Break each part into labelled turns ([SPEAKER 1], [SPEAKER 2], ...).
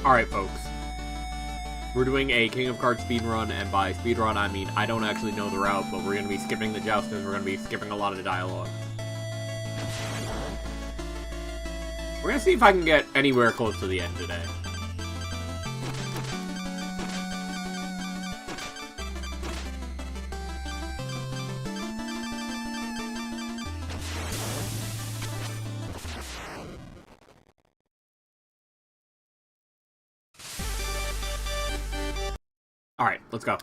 [SPEAKER 1] Alright, folks. We're doing a King of Cards speedrun, and by speedrun I mean I don't actually know the route, but we're going to be skipping the Joustus, we're going to be skipping a lot of the dialogue. We're going to see if I can get anywhere close to the end today. Alright, let's go.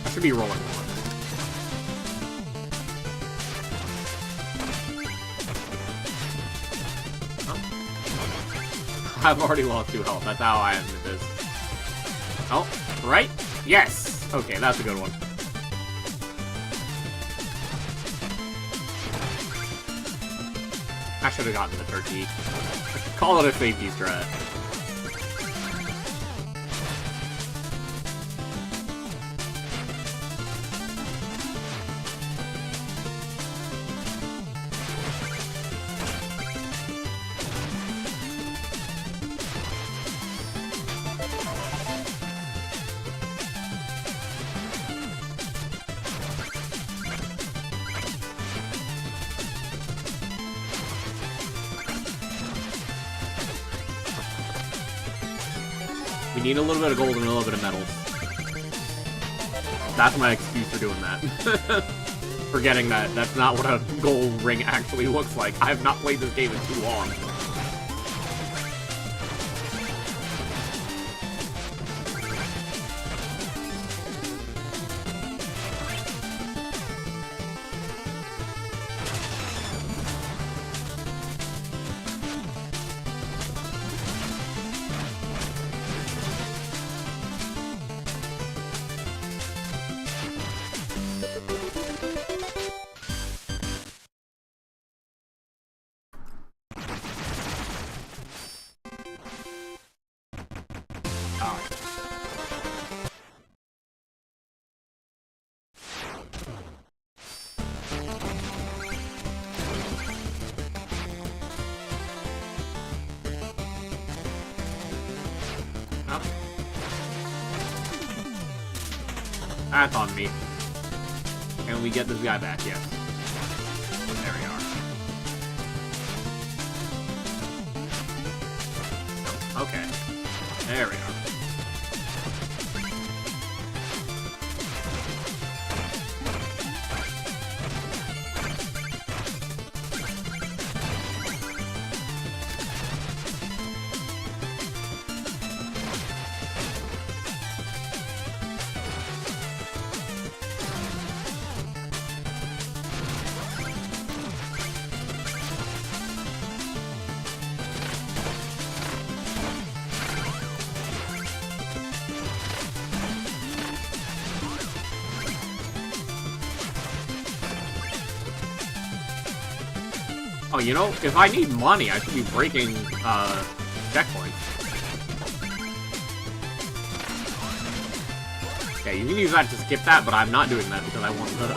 [SPEAKER 1] I should be rolling one. I've already lost 2 health. That's how I am with this. Oh, right? Yes! Okay, that's a good one. I should have gotten the turkey. Call it a safety strat. We need a little bit of gold and a little bit of metals. That's my excuse for doing that. Forgetting that that's not what a gold ring actually looks like. I have not played this game in too long. That's on me. Can we get this guy back? Yes. There we are. Okay. There we are. Oh, you know, if I need money, I should be breaking, checkpoints. Okay, you can use that to skip that, but I'm not doing that because I want the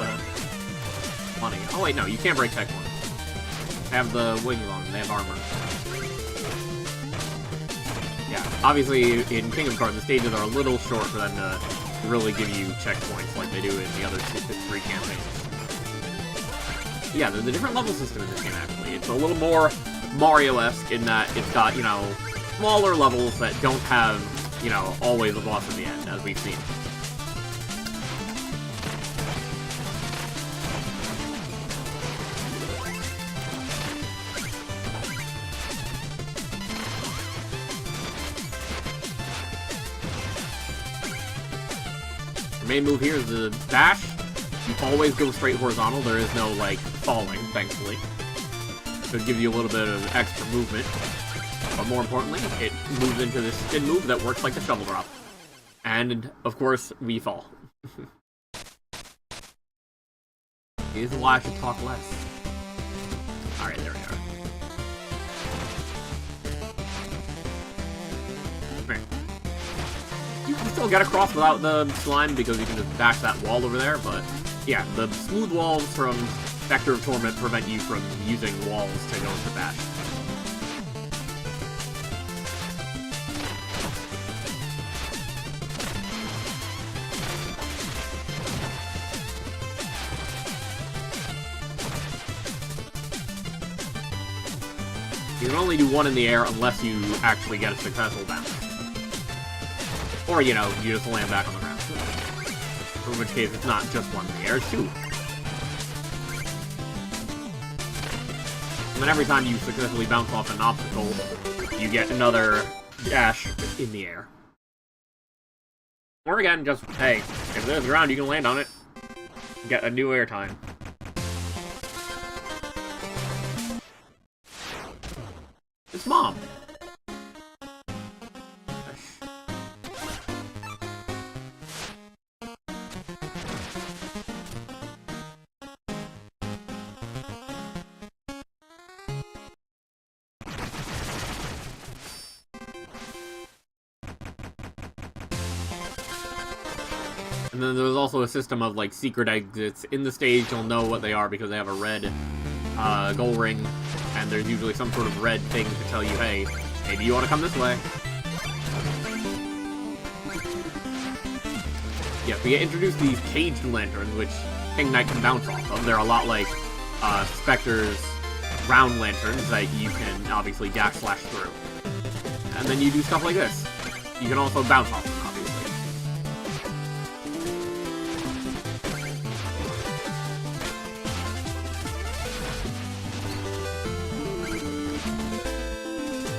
[SPEAKER 1] money. Oh, wait, no, you can't break checkpoints. They have the wings on, they have armor. Yeah, obviously, in King of Cards, the stages are a little short for them to really give you checkpoints like they do in the other 3 campaigns. Yeah, there's a different level system in this game, actually. It's a little more Mario-esque in that it's got, you know, smaller levels that don't have, you know, always a boss at the end, as we've seen. The main move here is the dash. You always go straight horizontal. There is no, like, falling, thankfully. It'll give you a little bit of extra movement. But more importantly, it moves into this spin move that works like the shovel drop. And, of course, we fall. This is why I should talk less. Alright, there we go. still get across without the slime because you can just bash that wall over there, but yeah, the smooth walls from Vector of Torment prevent you from using walls to go into bash. You can only do one in the air unless you actually get a successful bounce. Or, you know, you just land back on the ground. In which case, it's not just one in the air, it's two. And then every time you successfully bounce off an obstacle, you get another dash in the air. Or again, just, hey, if there's ground, you can land on it. Get a new air time. It's Mom! And then there's also a system of, like, secret exits. In the stage, you'll know what they are because they have a red goal ring, and there's usually some sort of red thing to tell you, hey, maybe you want to come this way. Yeah, we get introduced to these caged lanterns, which King Knight can bounce off of. They're a lot like Spectre's round lanterns that you can obviously dash slash through. And then you do stuff like this. You can also bounce off them, obviously.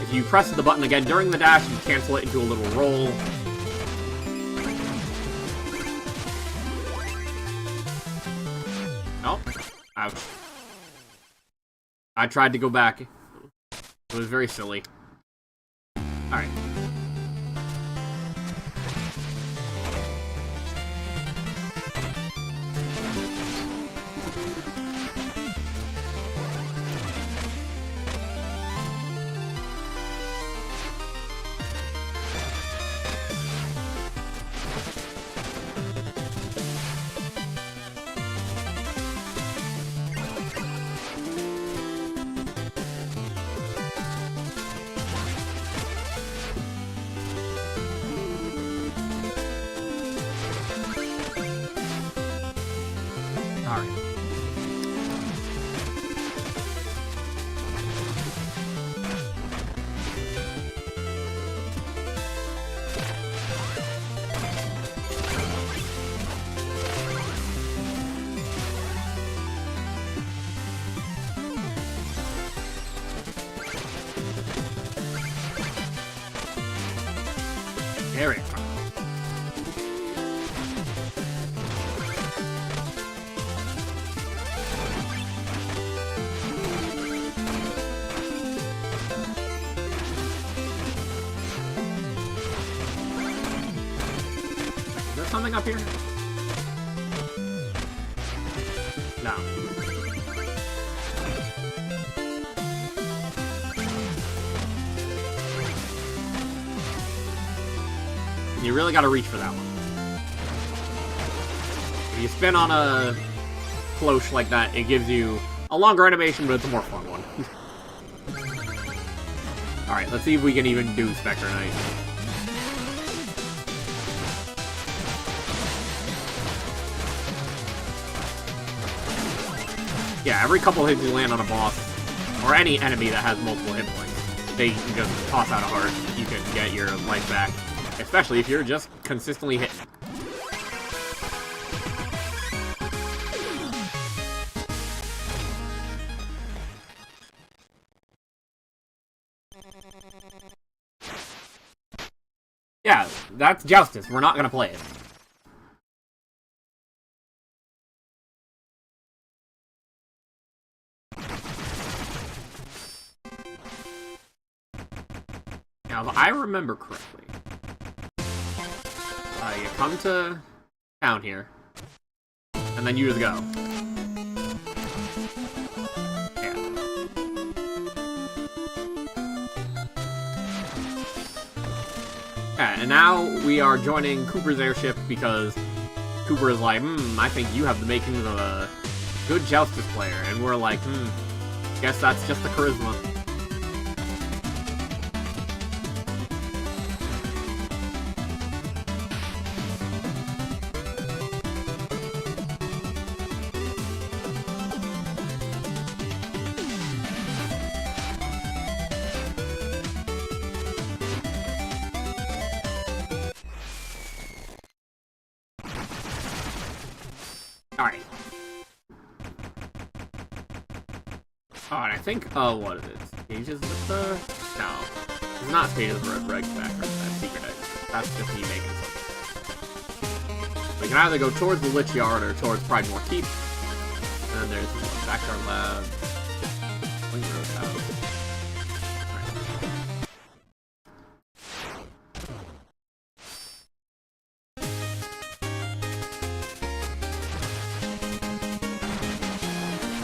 [SPEAKER 1] If you press the button again during the dash, you cancel it into a little roll. Oh, ouch. I tried to go back. It was very silly. Alright. There we go. Is there something up here? No. You really gotta reach for that one. If you spin on a cloche like that, it gives you a longer animation, but it's a more fun one. Alright, let's see if we can even do Spectre Knight. Yeah, every couple hits you land on a boss, or any enemy that has multiple hit points, they can just toss out a heart. You can get your life back. Especially if you're just consistently hitting. Yeah, that's Joustus. We're not gonna play it. Now, if I remember correctly, you come to town here, and then you just go. Yeah. Yeah, and now we are joining Cooper's airship because Cooper is like, I think you have the makings of a good Joustus player. And we're like, guess that's just the charisma. Alright. Oh, and I think, what is it? Stages with the... No. It's not stages with Red Back or that secret exit. That's just me making something. We can either go towards the Lich Yard or towards Pridemore Keep. And then there's the Backyard Lab. Wing Road House.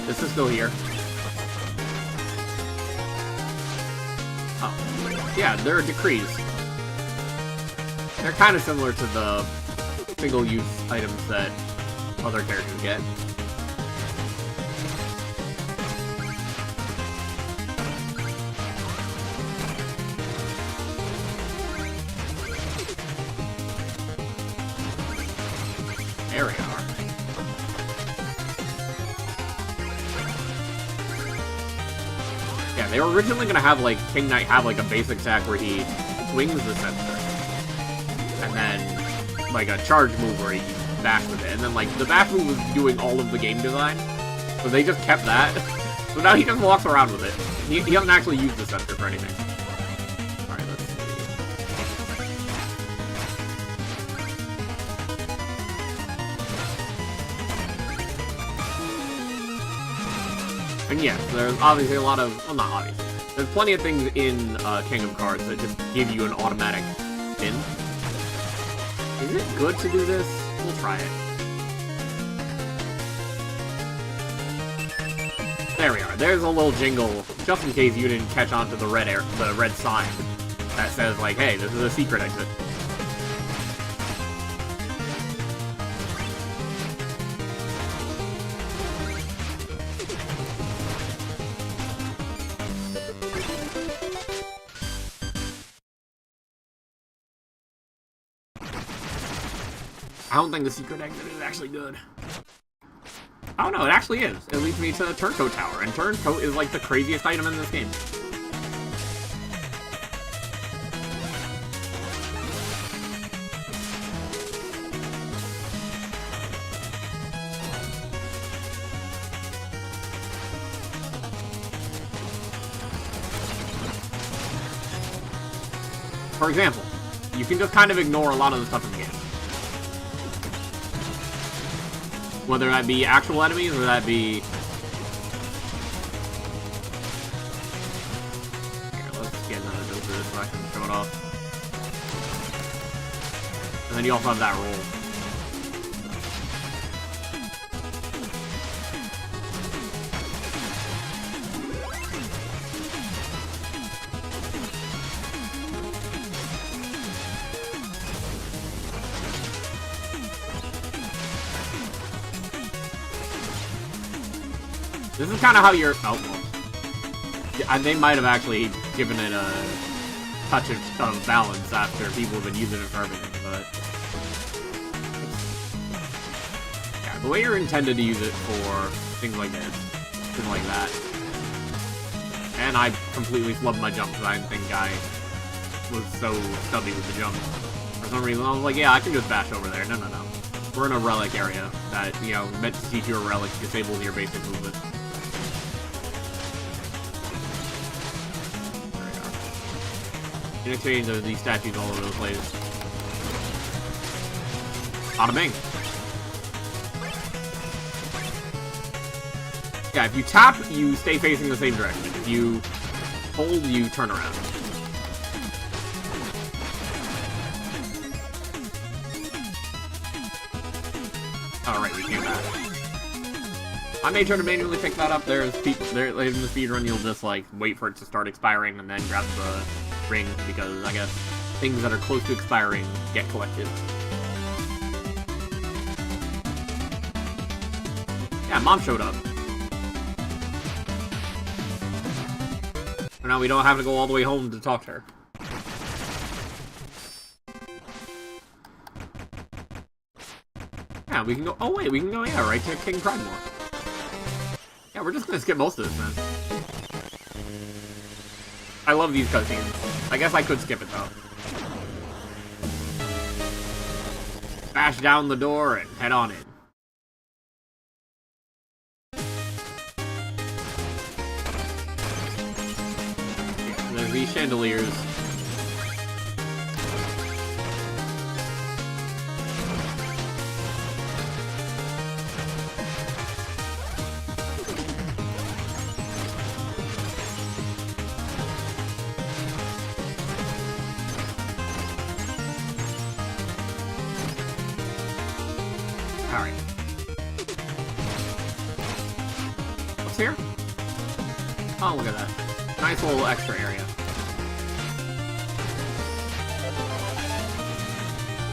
[SPEAKER 1] This is still here. Oh. Yeah, there are decrees. They're kind of similar to the single-use items that other characters get. There we are. Yeah, they were originally gonna have, like, King Knight have, like, a basic attack where he swings the scepter. And then, like, a charge move where he bashed with it. And then, like, the bash move was doing all of the game design. So they just kept that. So now he just walks around with it. He doesn't actually use the scepter for anything. Alright, let's see. And yes, there's obviously a lot of... Well, not obviously. There's plenty of things in Kingdom Cards that just give you an automatic spin. Is it good to do this? We'll try it. There we are. There's a little jingle, just in case you didn't catch on to the red sign that says, like, hey, this is a secret exit. I don't think the secret exit is actually good. Oh no, it actually is. It leads me to the Turncoat Tower, and Turncoat is like the craziest item in this game. For example, you can just kind of ignore a lot of the stuff in the game. Whether that be actual enemies, or that be... Here, let's get another dose of this so I can show it off. And then you also have that roll. This is kind of how you're... Oh, well. Yeah, they might have actually given it a touch of balance after people have been using it for everything, but... Yeah, the way you're intended to use it for things like this, things like that. And I completely flubbed my jump because I didn't think I was so stubby with the jump. For some reason, I was like, yeah, I can just bash over there. No, no, no. We're in a relic area that, you know, meant to teach you a relic disables your basic movement. In exchange of these statues all over the place. Bada bing. Yeah, if you tap, you stay facing the same direction. If you hold, you turn around. Alright, we came back. I made sure to manually pick that up. There's people there in the speedrun. You'll just like wait for it to start expiring and then grab the ring because I guess things that are close to expiring get collected. Yeah, Mom showed up. So now we don't have to go all the way home to talk to her. Yeah, we can go. Oh wait, we can go. Yeah, right to King Pridemore. Yeah, we're just gonna skip most of this, man. I love these cutscenes. I guess I could skip it though. Bash down the door and head on in. Yeah, there's these chandeliers. Alright. What's here? Oh, look at that. Nice little extra area.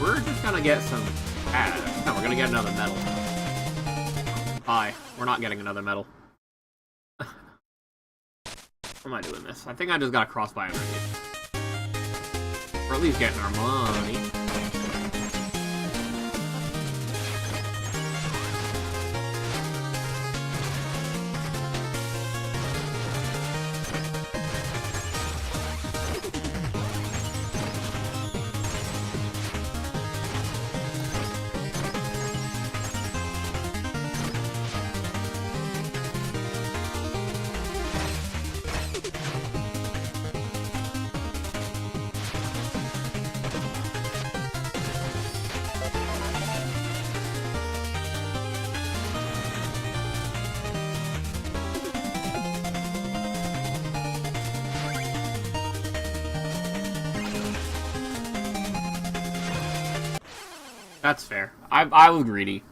[SPEAKER 1] We're just gonna get some... no, we're gonna get another medal. Bye. We're not getting another medal. How am I doing this? I think I just got a crossbuy underneath. We're at least getting our money. That's fair. I was greedy.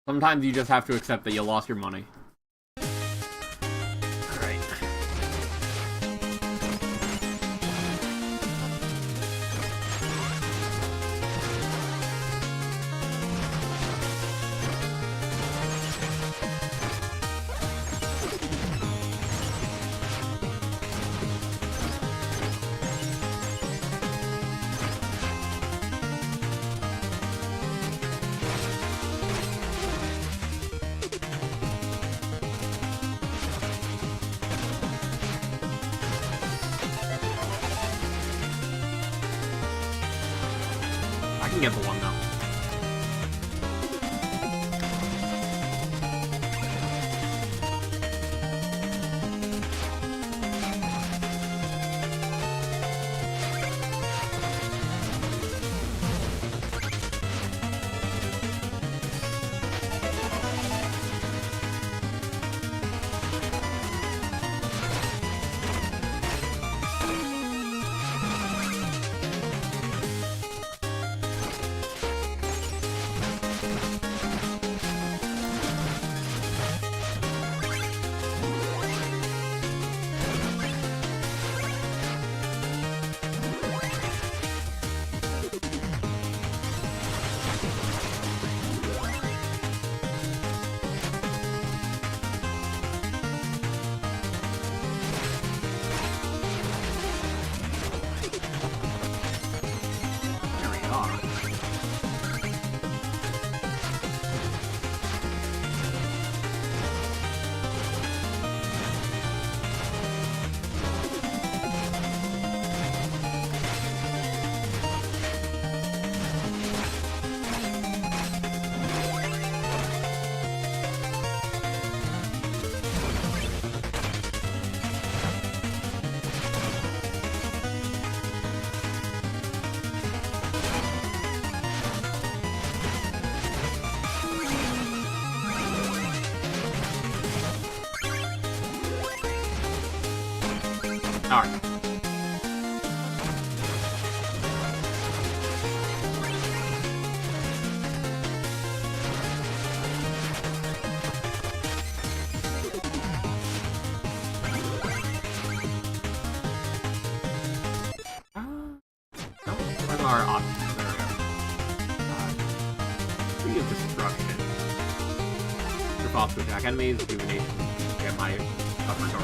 [SPEAKER 1] Sometimes you just have to accept that you lost your money. Alright. I can get the one though. Alright. our options? There we go. Tree of Destruction. Your boss to attack enemies, rejuvenation. Get my upper guard.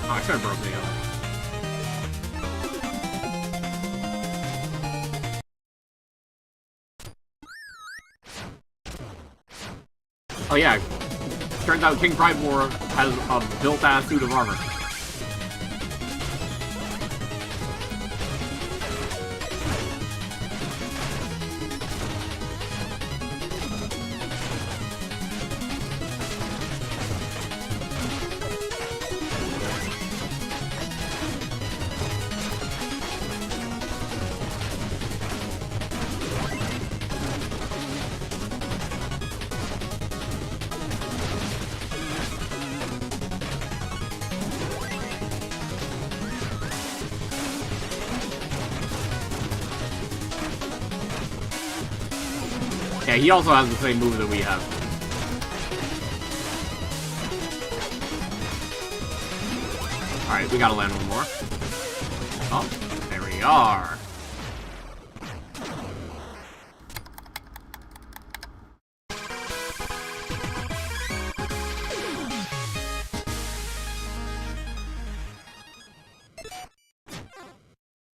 [SPEAKER 1] Oh, I should have broken the other. Oh yeah, turns out King Pridemore has a built-ass suit of armor. Yeah, he also has the same move that we have. Alright, we gotta land one more. Oh, there we are.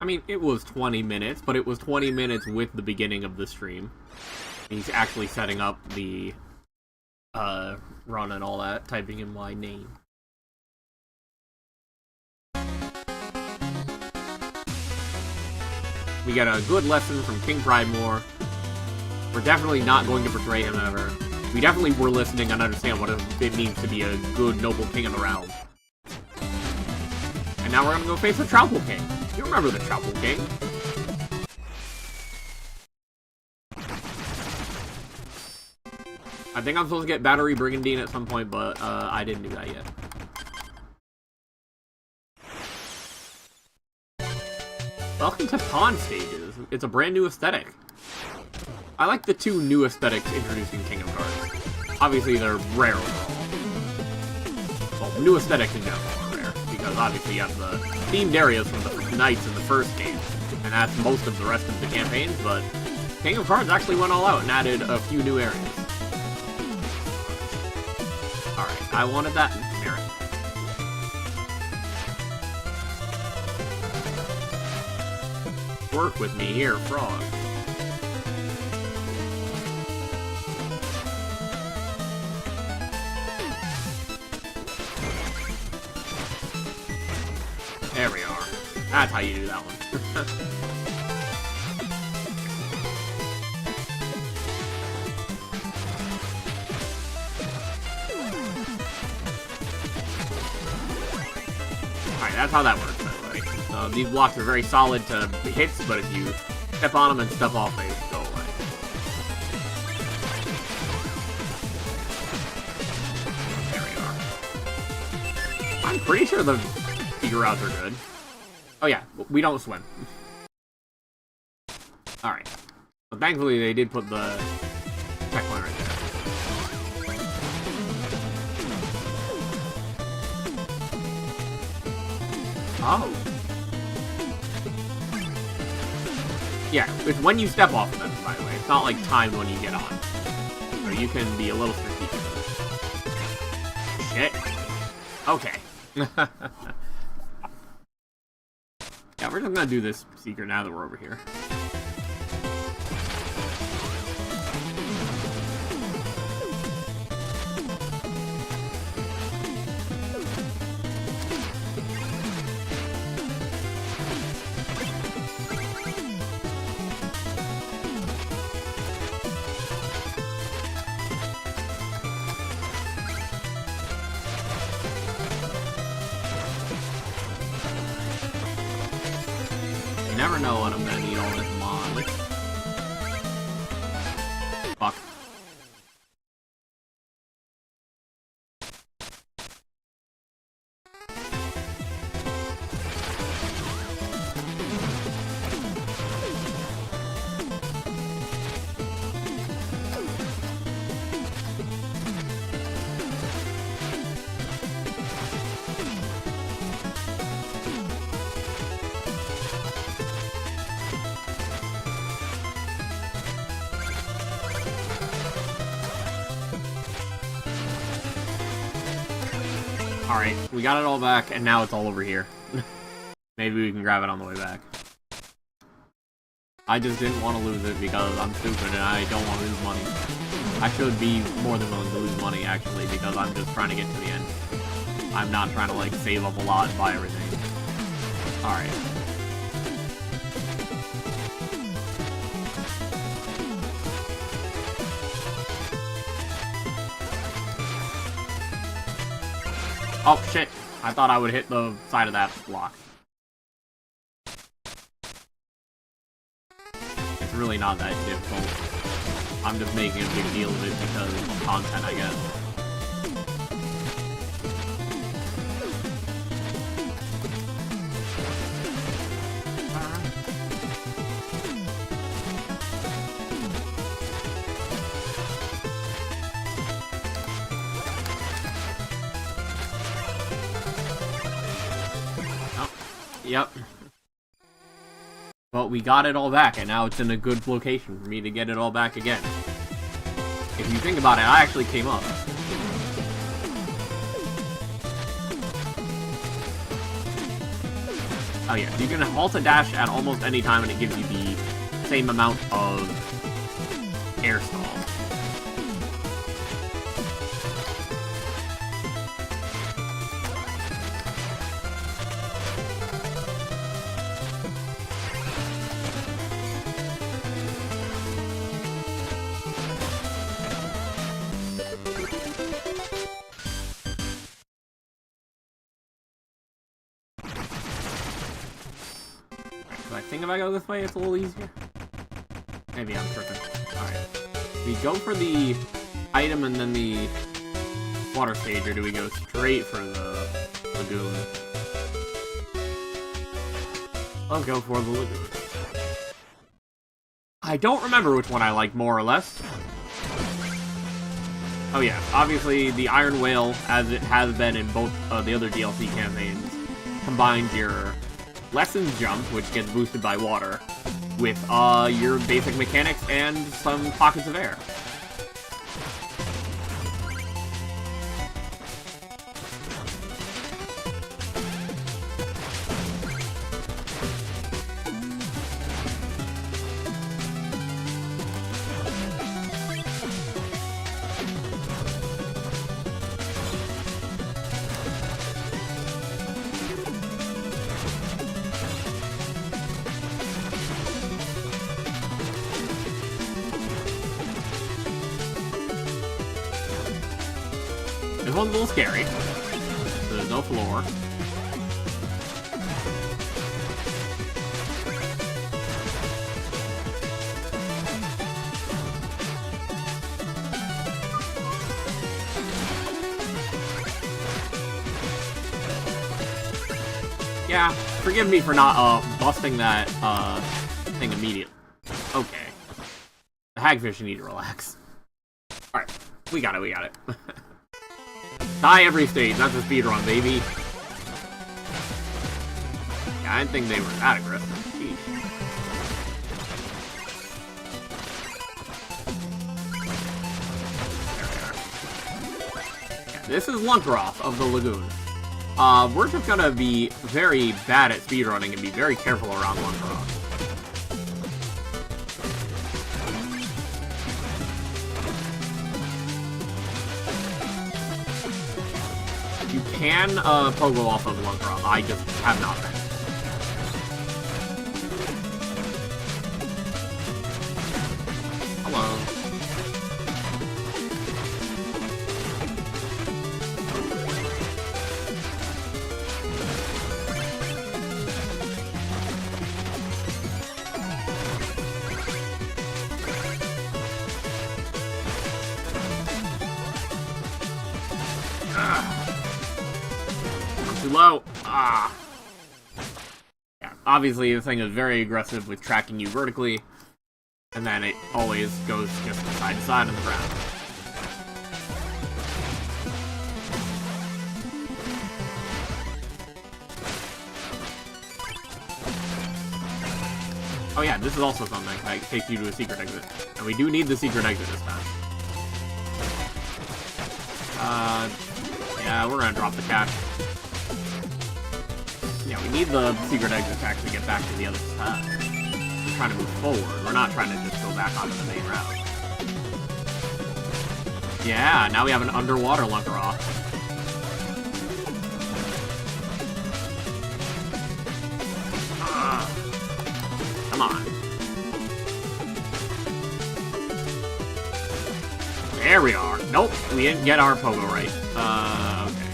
[SPEAKER 1] I mean, it was 20 minutes, but it was 20 minutes with the beginning of the stream. He's actually setting up the run and all that, typing in my name. We get a good lesson from King Pridemore. We're definitely not going to betray him ever. We definitely were listening and understand what it means to be a good, noble king of the realm. And now we're gonna go face the Trove King. You remember the Trove King? I think I'm supposed to get Battery Brigandine at some point, but I didn't do that yet. Welcome to Pawn Stages. It's a brand new aesthetic. I like the two new aesthetics introduced in Kingdom Cards. Obviously, they're rare overall. Well, new aesthetics in general are rare, because obviously you have the themed areas from the Knights in the first game, and that's most of the rest of the campaigns, but Kingdom Cards actually went all out and added a few new areas. Alright, I wanted that merit. Work with me here, frog. There we are. That's how you do that one. Alright, that's how that works, by the way. These blocks are very solid to hits, but if you step on them and step off, they go away. There we are. I'm pretty sure the figure routes are good. Oh yeah, we don't swim. Alright. But thankfully they did put the checkpoint right there. Oh. Yeah, it's when you step off of them, by the way. It's not like timed when you get on. So you can be a little strategic. Shit. Okay. Yeah, we're just gonna do this secret now that we're over here. You never know when I'm gonna need all this mod. Fuck. I Alright, we got it all back, and now it's all over here. Maybe we can grab it on the way back. I just didn't want to lose it because I'm stupid and I don't want to lose money. I should be more than willing to lose money, actually, because I'm just trying to get to the end. I'm not trying to, like, save up a lot and buy everything. Alright. Oh, shit. I thought I would hit the side of that block. It's really not that difficult. I'm just making a big deal of it because of content, I guess. Yep. But we got it all back, and now it's in a good location for me to get it all back again. If you think about it, I actually came up. Oh yeah, you can halt a dash at almost any time and it gives you the same amount of air stall. I think if I go this way, it's a little easier. Maybe I'm tripping. Alright. We go for the item and then the water stage, or do we go straight for the lagoon? I'll go for the lagoon. I don't remember which one I like more or less. Oh yeah, obviously the Iron Whale, as it has been in both the other DLC campaigns, combines your Lessons Jump, which gets boosted by water, with your basic mechanics and some pockets of air. This one's a little scary. So there's no floor. Yeah, forgive me for not busting that thing immediately. Okay. The hagfish need to relax. Alright, we got it, we got it. Die every stage, that's a speedrun, baby. Yeah, I didn't think they were that aggressive. Jeez. There we are. Yeah, this is Lunkaroth of the Lagoon. We're just gonna be very bad at speedrunning and be very careful around Lunkaroth. You can pogo off of Lunkaroth. I just have not been. Hello. Too low. Ah. Yeah, obviously the thing is very aggressive with tracking you vertically, and then it always goes just side to side on the ground. Oh yeah, this is also something that takes you to a secret exit. And we do need the secret exit this time. Yeah, we're gonna drop the cash. Yeah, we need the secret exit to actually get back to the other side. We're trying to move forward. We're not trying to just go back onto the main route. Yeah, now we have an underwater Lunker-Off. Come on. There we are. Nope, we didn't get our pogo right. Okay.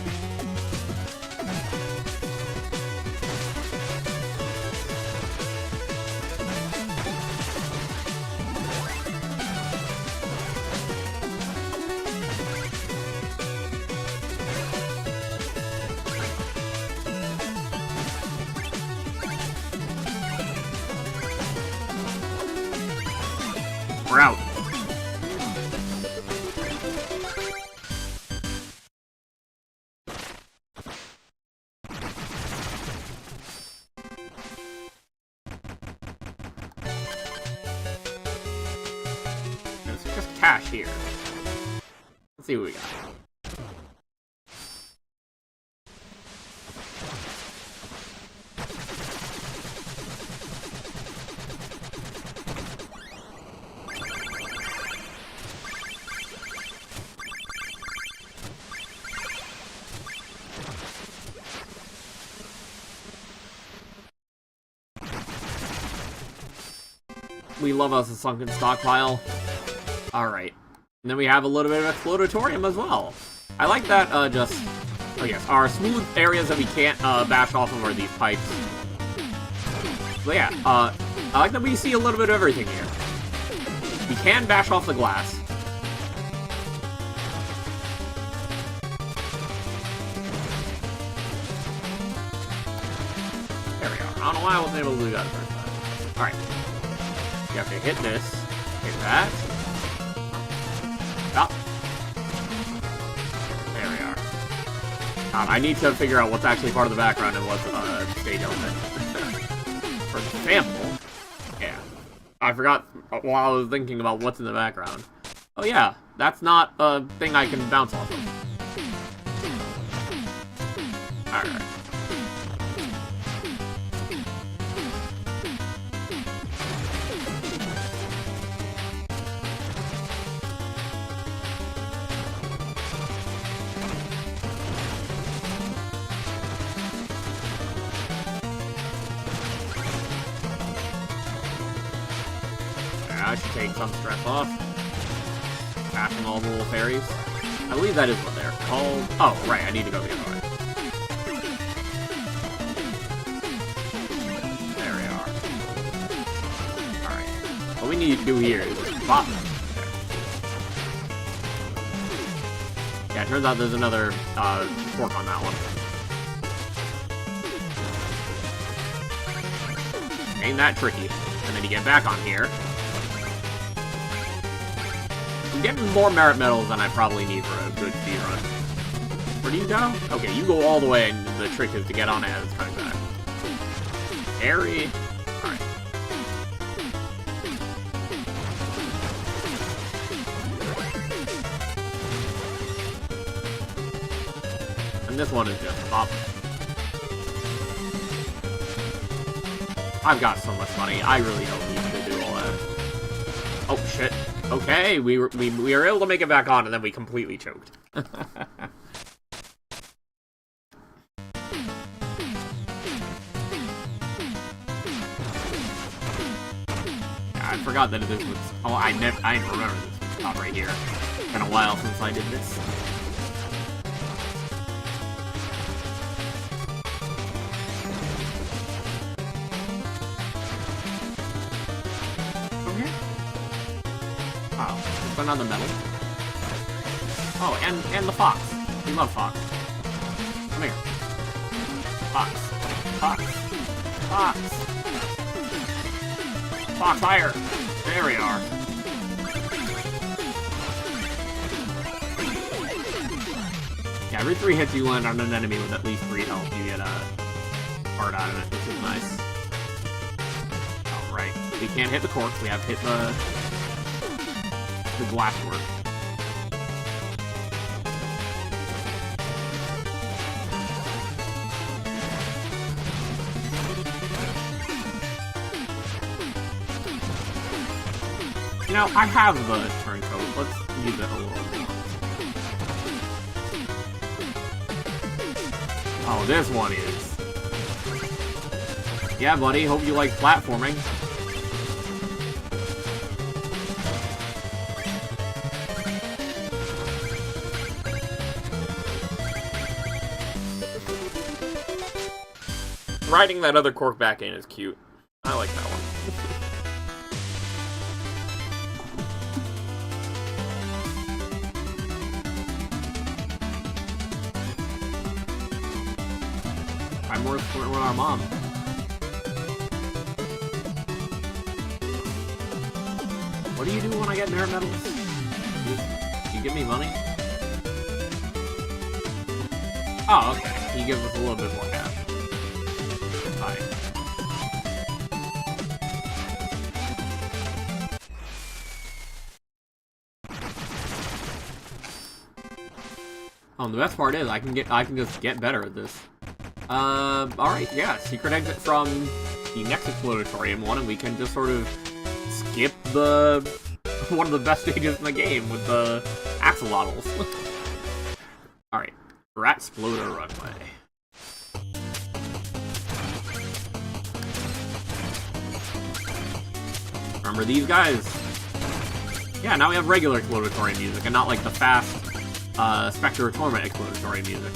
[SPEAKER 1] We're out. Let's just cash here. Let's see what we got. We love us a sunken stockpile. Alright. And then we have a little bit of exploratorium as well. I like that, just... Oh yes, our smooth areas that we can't, bash off of are these pipes. But yeah, I like that we see a little bit of everything here. We can bash off the glass. There we are. I don't know why I wasn't able to do that the first time. Alright. You have to hit this, hit that. Stop. There we are. I need to figure out what's actually part of the background and what's stage element. For example, yeah. I forgot while I was thinking about what's in the background. Oh yeah, that's not a thing I can bounce off of. Alright. I should take some stress off. Passing all the little fairies. I believe that is what they're called. Oh, right, I need to go the other way. There we are. Alright. What we need to do here is bop them. Yeah, it turns out there's another fork on that one. Ain't that tricky. And then you get back on here. I'm getting more merit medals than I probably need for a good speedrun. Where do you go? Okay, you go all the way, and the trick is to get on it as it's coming back. Airy. Alright. And this one is just up. I've got so much money, I really don't need to do all that. Oh, shit. Okay, we were able to make it back on, and then we completely choked. Yeah, I forgot that this was... Oh, I didn't remember this was top right here. It's been a while since I did this. Another medal. Oh, and the fox. We love fox. Come here. Fox. Fox. Fox. Fox, higher. There we are. Yeah, every 3 hits you land on an enemy with at least 3 health, you get a part out of it, which is nice. Alright. We can't hit the cork, we have hit the glasswork. know, I have the turncoat. Let's use it a little bit. Oh, this one is. Yeah, buddy, hope you like platforming. Riding that other cork back in is cute. I like that one. I'm more important with our mom. What do you do when I get merit medals? You give me money? Oh, okay. He gives us a little bit more cash. Fine. The best part is I can just get better at this. Alright, yeah, secret exit from the next exploratorium one, and we can just sort of skip the one of the best stages in the game with the axolotls. Alright, Rat Exploder Runway. Remember these guys? Yeah, now we have regular exploratorium music, and not like the fast, Spectre or Torment exploratorium music.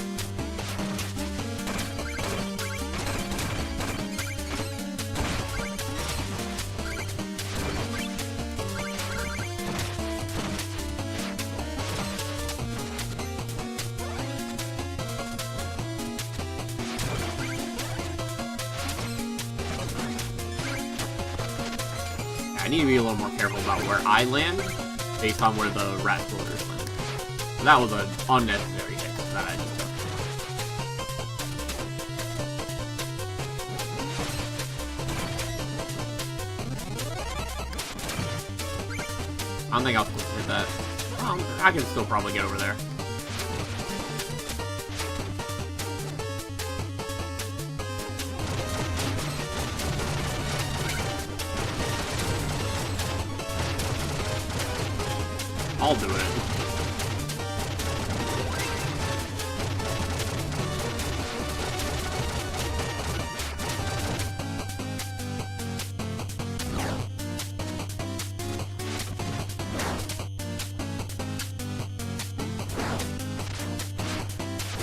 [SPEAKER 1] I need to be a little more careful about where I land, based on where the rat floaters land. So that was an unnecessary hit that I just took. I don't think I'll supposed to hit that. I can still probably get over there. I'll do it.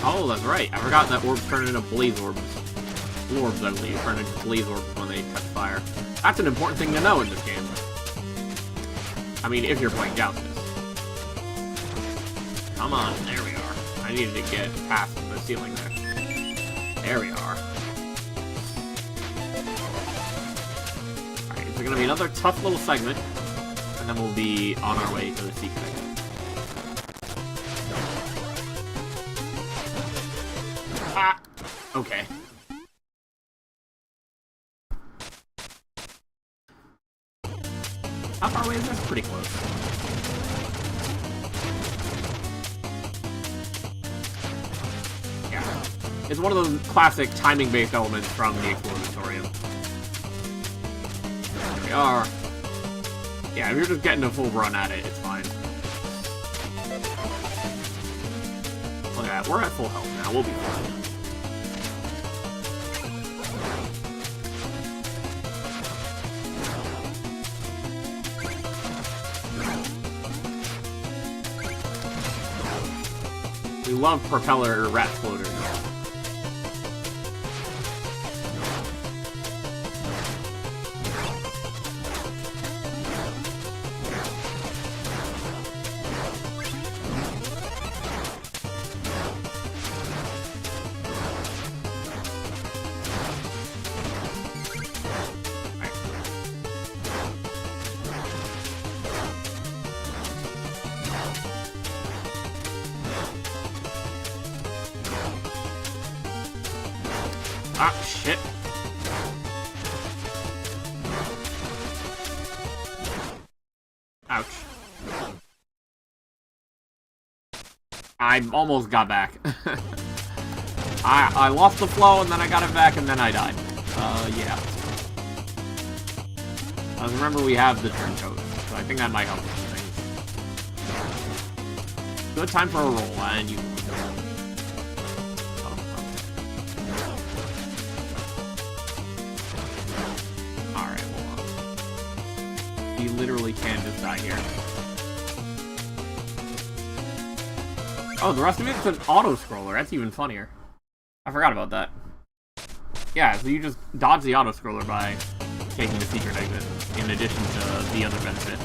[SPEAKER 1] Oh, that's right. I forgot that orbs turn into blaze orbs. Orbs, I believe, turn into blaze orbs when they touch fire. That's an important thing to know in this game. I mean, if you're playing Joustus. Come on, there we are. I needed to get past the ceiling there. There we are. Alright, it's gonna be another tough little segment, and then we'll be on our way to the secret exit. Ah! Okay. How far away is this? Pretty close. It's one of those classic timing-based elements from the Exploratorium. There we are. Yeah, if you're just getting a full run at it, it's fine. Look at that, we're at full health now, we'll be fine. We love propeller rat floaters. Ah, shit. Ouch. I almost got back. I lost the flow, and then I got it back, and then I died. Yeah. Remember we have the turncoat, so I think that might help with some things. Good time for a roll, and you... Alright, hold on. You literally can just die here. Oh, the rest of it's an auto-scroller. That's even funnier. I forgot about that. Yeah, so you just dodge the auto-scroller by taking the secret exit, in addition to the other benefit.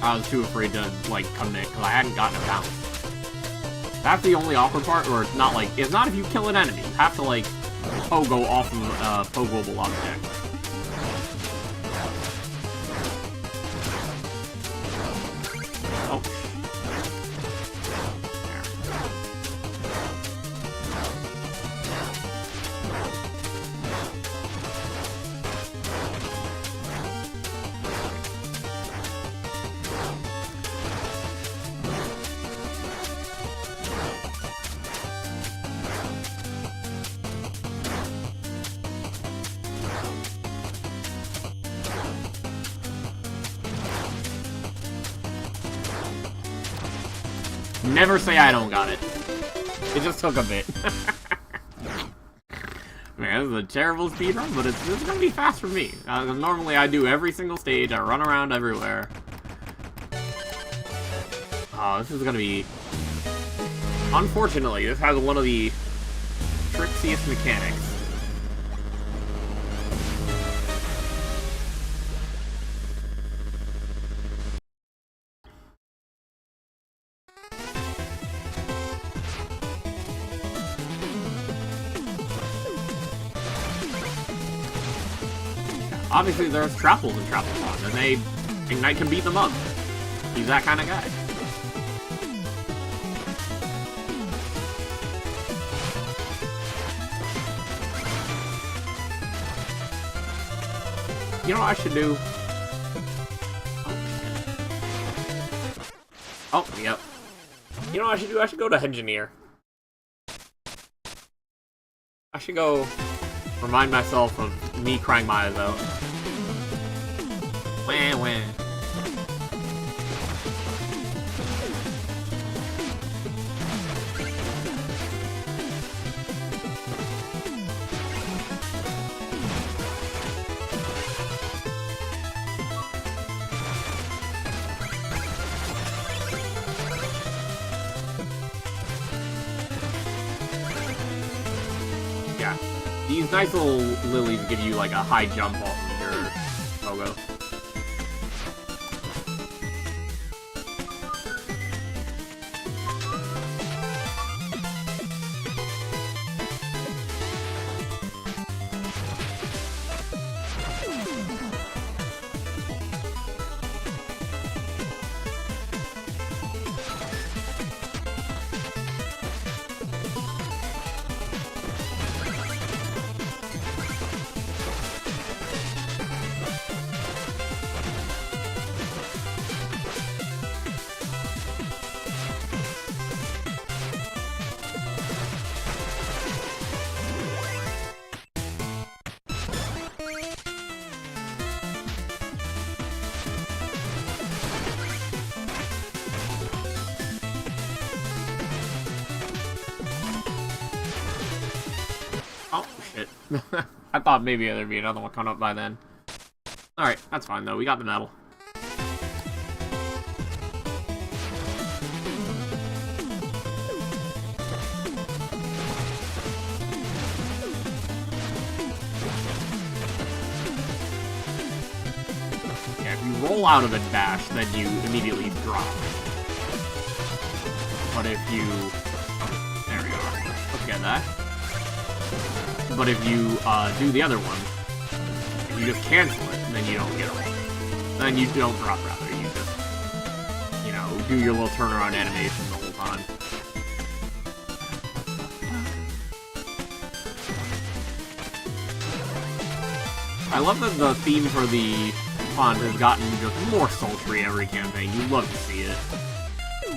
[SPEAKER 1] I was too afraid to, like, commit, because I hadn't gotten a bounce. That's the only awkward part, or it's not, like, it's not if you kill an enemy. You have to, like, pogo off of pogoable object. Oh. Never say I don't got it. It just took a bit. Man, this is a terrible speedrun, but this is gonna be fast for me. Normally I do every single stage, I run around everywhere. Oh, this is gonna be... Unfortunately, this has one of the trickiest mechanics. Obviously, there's Trapples in Trapplecon, and Ignite can beat them up. He's that kind of guy. You know what I should do? Oh, yep. You know what I should do? I should go to Engineer. I should go remind myself of me crying my eyes out. Wah, wah. Yeah. These nice little lilies give you like a high jump off of your logo. Oh, shit. I thought maybe there'd be another one coming up by then. Alright, that's fine though. We got the medal. Yeah, if you roll out of a dash, then you immediately drop. But if you... There we are. Let's get that. but if you do the other one, if you just cancel it, then you don't get a roll. Then you don't drop, rather. You just, you know, do your little turnaround animation the whole time. I love that the theme for the font has gotten just more sultry every campaign. You love to see it.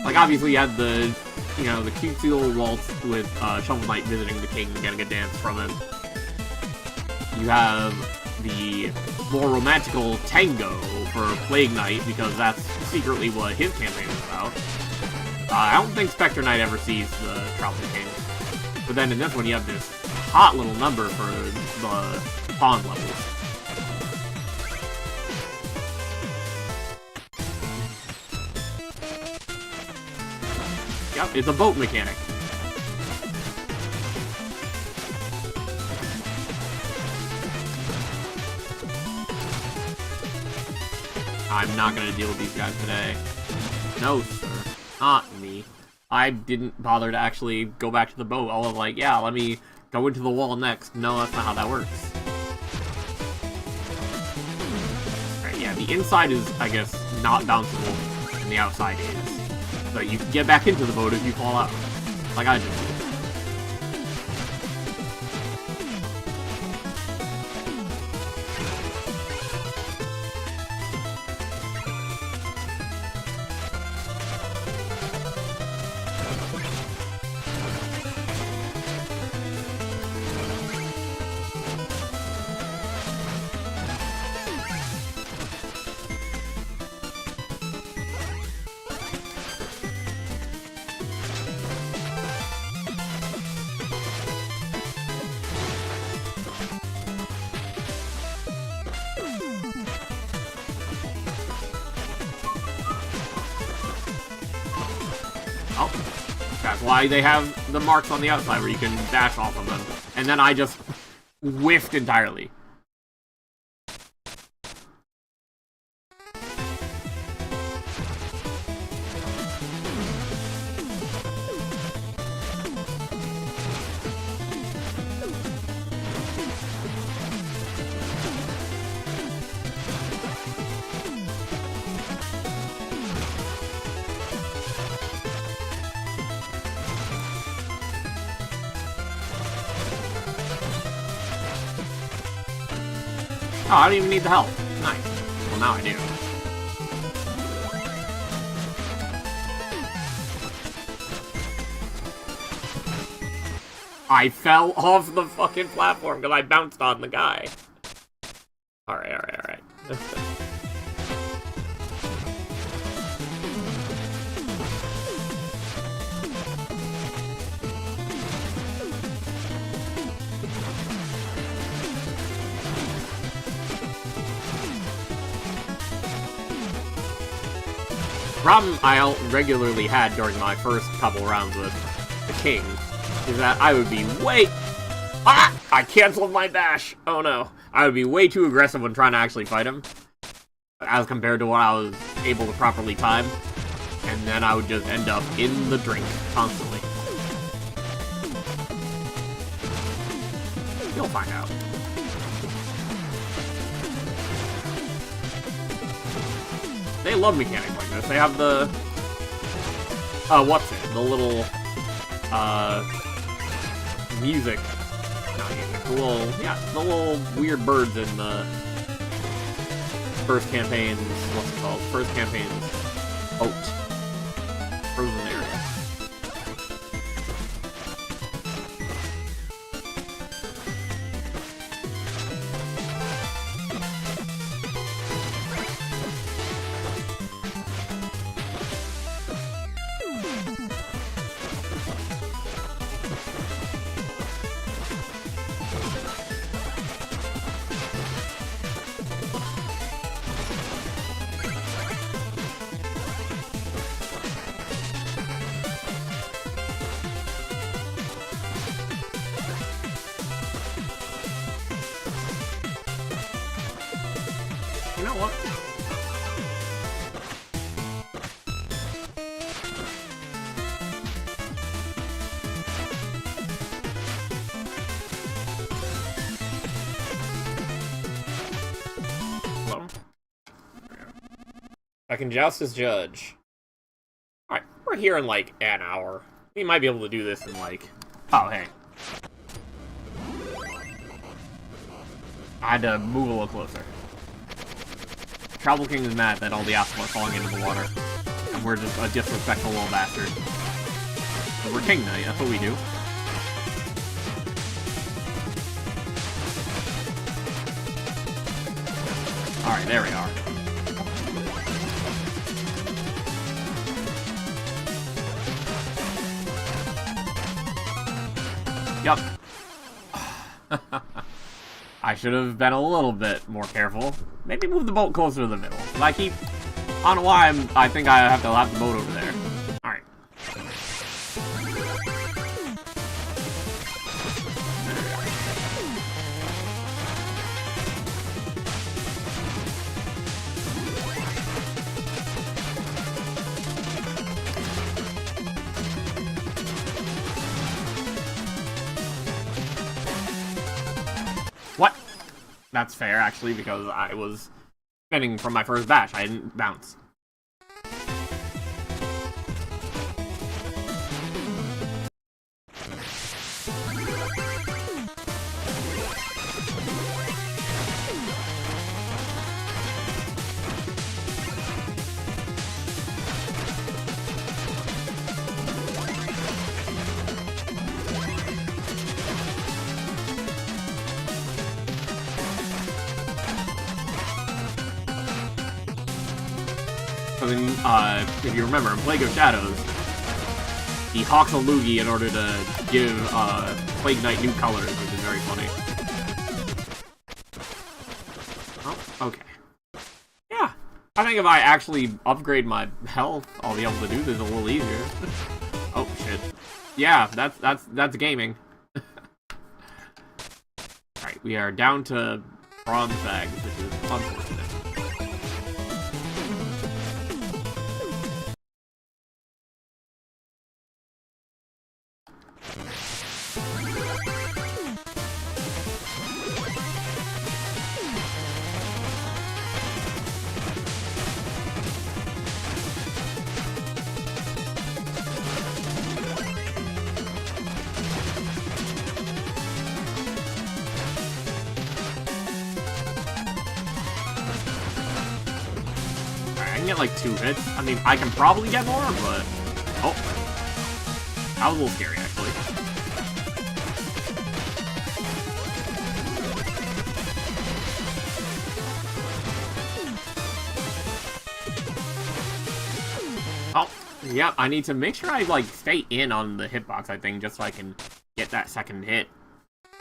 [SPEAKER 1] Like, obviously you had the, you know, the cutesy little waltz with Shovel Knight visiting the king and getting a dance from him. You have the more romantical tango for Plague Knight, because that's secretly what his campaign is about. I don't think Spectre Knight ever sees the Tropical King. But then in this one you have this hot little number for the pawn levels. Yep, it's a boat mechanic. I'm not gonna deal with these guys today. No, sir. Not me. I didn't bother to actually go back to the boat. I was like, yeah, let me go into the wall next. No, that's not how that works. Alright, yeah, the inside is, I guess, not bounceable, and the outside is. So you can get back into the boat if you fall out. Like I just did. Oh, that's why they have the marks on the outside where you can dash off of them. And then I just whiffed entirely. Oh, I don't even need the help. Nice. Well, now I do. I fell off the fucking platform because I bounced on the guy. Alright, alright, alright. Problem I regularly had during my first couple rounds with the king is that I would be I canceled my dash! Oh no. I would be way too aggressive when trying to actually fight him, as compared to what I was able to properly time, and then I would just end up in the drink constantly. You'll find out. They love mechanics like this. They have the... what's it? The little... music. Not music. The little... Yeah, the little weird birds in the... first campaign's... What's it called? First campaign's... boat. Frozen area. You know what? I can Joustus Judge. Alright, we're here in like an hour. We might be able to do this in like... Oh, hey. I had to move a little closer. Travel King is mad that all the apples are falling into the water. And we're just a disrespectful little bastard. But we're king now, yeah, that's what we do. Alright, there we are. Yup. I should have been a little bit more careful. Maybe move the boat closer to the middle. I keep... I don't know why I think I have to have the boat over there. Alright. What? That's fair, actually, because I was spinning from my first bash. I didn't bounce. If you remember, in Plague of Shadows, he hawks a loogie in order to give Plague Knight new colors, which is very funny. Oh, okay. Yeah, I think if I actually upgrade my health, I'll be able to do this a little easier. Oh shit. Yeah, that's gaming. Alright, we are down to bronze bags, which is unfortunate. Get like 2 hits. I mean, I can probably get more, but... Oh. That was a little scary, actually. Oh, yeah, I need to make sure I, like, stay in on the hitbox, I think, just so I can get that second hit.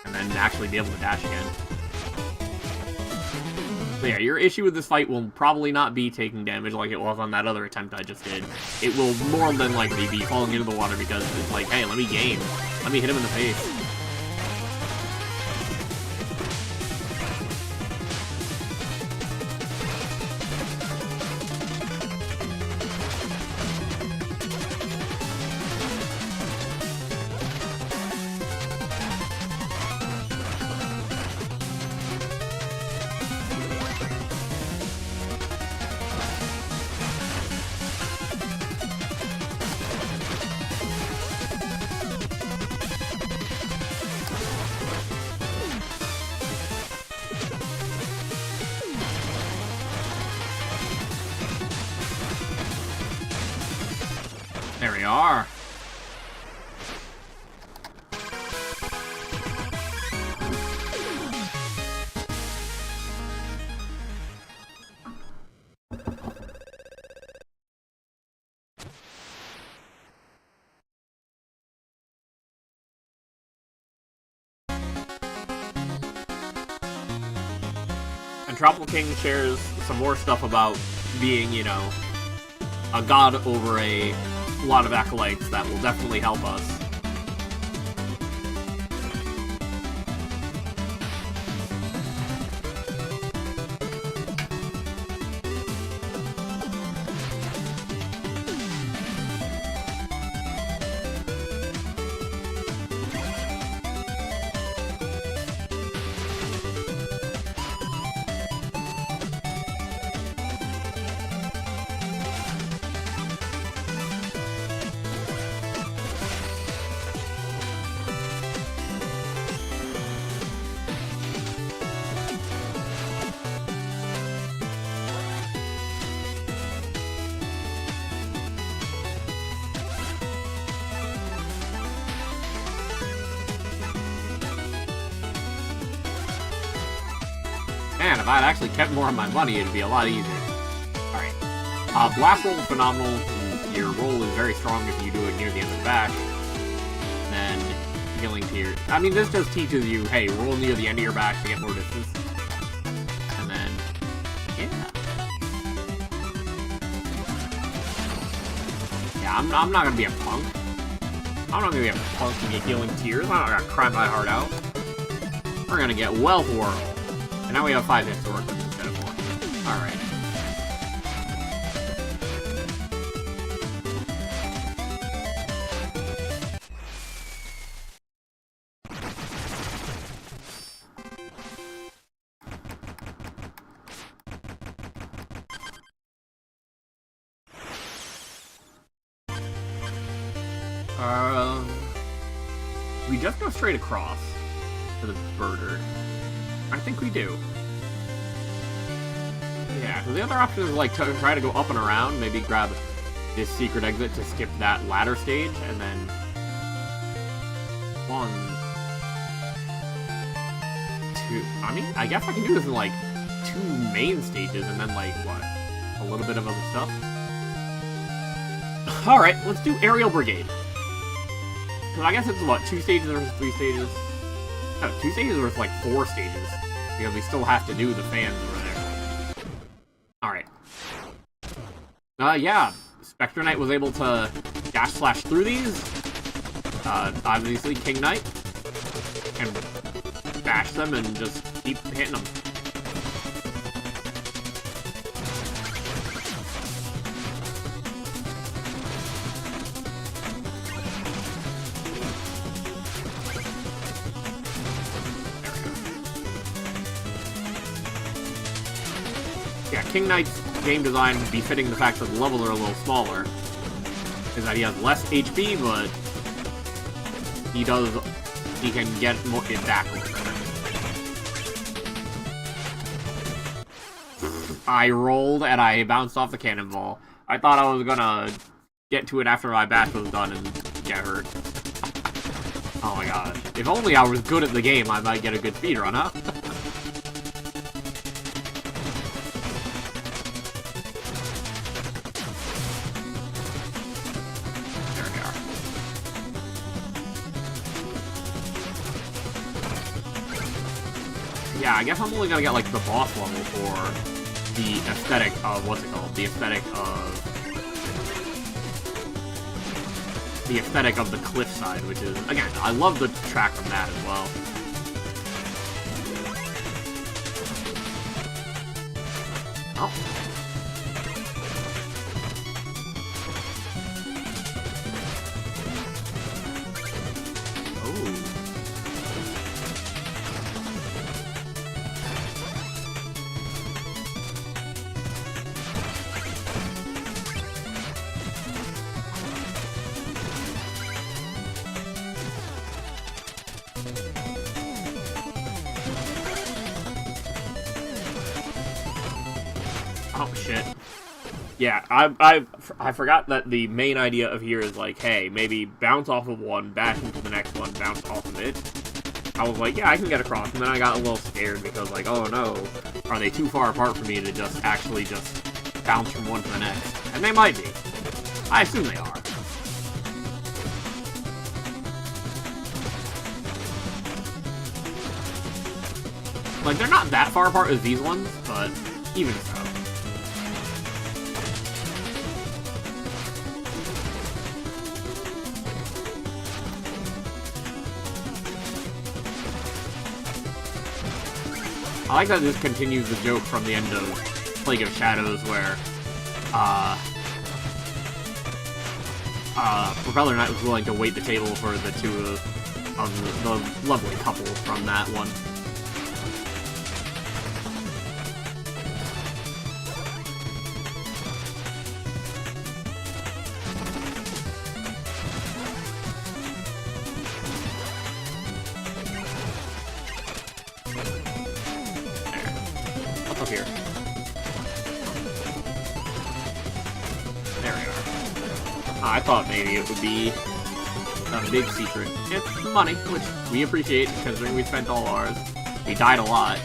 [SPEAKER 1] And then actually be able to dash again. So yeah, your issue with this fight will probably not be taking damage like it was on that other attempt I just did. It will more than likely be falling into the water because it's like, hey, let me game. Let me hit him in the face. There we are. And Tropical King shares some more stuff about being, you know, a god over a lot of acolytes that will definitely help us. man, if I had actually kept more of my money, it'd be a lot easier. Alright. Blast roll is phenomenal. Your roll is very strong if you do it near the end of the bash. And then healing tier. I mean, this just teaches you, hey, roll near the end of your bash to get more distance. And then, yeah. Yeah, I'm not gonna be a punk. I'm not gonna be a punk and get healing tears. I'm not gonna cry my heart out. We're gonna get well twirl. And now we have 5 hits to work with instead of 1. Alright. We just go straight across to the birder. I think we do. Yeah, so the other option is like to try to go up and around, maybe grab this secret exit to skip that ladder stage, and then 1, 2. I mean, I guess I can do this in like 2 main stages, and then like what, a little bit of other stuff. All right, let's do aerial brigade. Because I guess it's, what, 2 stages versus 3 stages? No, 2 stages versus, like, 4 stages. Because we still have to do the fans over there. Alright. Yeah. Spectre Knight was able to dash slash through these. Obviously, King Knight can bash them and just keep hitting them. Yeah, King Knight's game design befitting the fact that the levels are a little smaller is that he has less HP, but he can get more back. I rolled and I bounced off the cannonball. I thought I was gonna get to it after my bash was done and get hurt. Oh my god. If only I was good at the game, I might get a good speedrun, huh? Yeah, I guess I'm only gonna get, like, the boss level for the aesthetic of, what's it called? The aesthetic of the cliffside, which is, again, I love the track from that as well. Oh. Oh shit. Yeah, I forgot that the main idea of here is like, hey, maybe bounce off of one, bash into the next one, bounce off of it. I was like, yeah, I can get across, and then I got a little scared because like, oh no, are they too far apart for me to just actually just bounce from one to the next? And they might be. I assume they are. Like, they're not that far apart as these ones, but even so. I like that this continues the joke from the end of Plague of Shadows where, Propeller Knight was willing to wait the table for the two of the lovely couple from that one. Up here. There we are. I thought maybe it would be a big secret. It's money, which we appreciate, considering we spent all ours. We died a lot.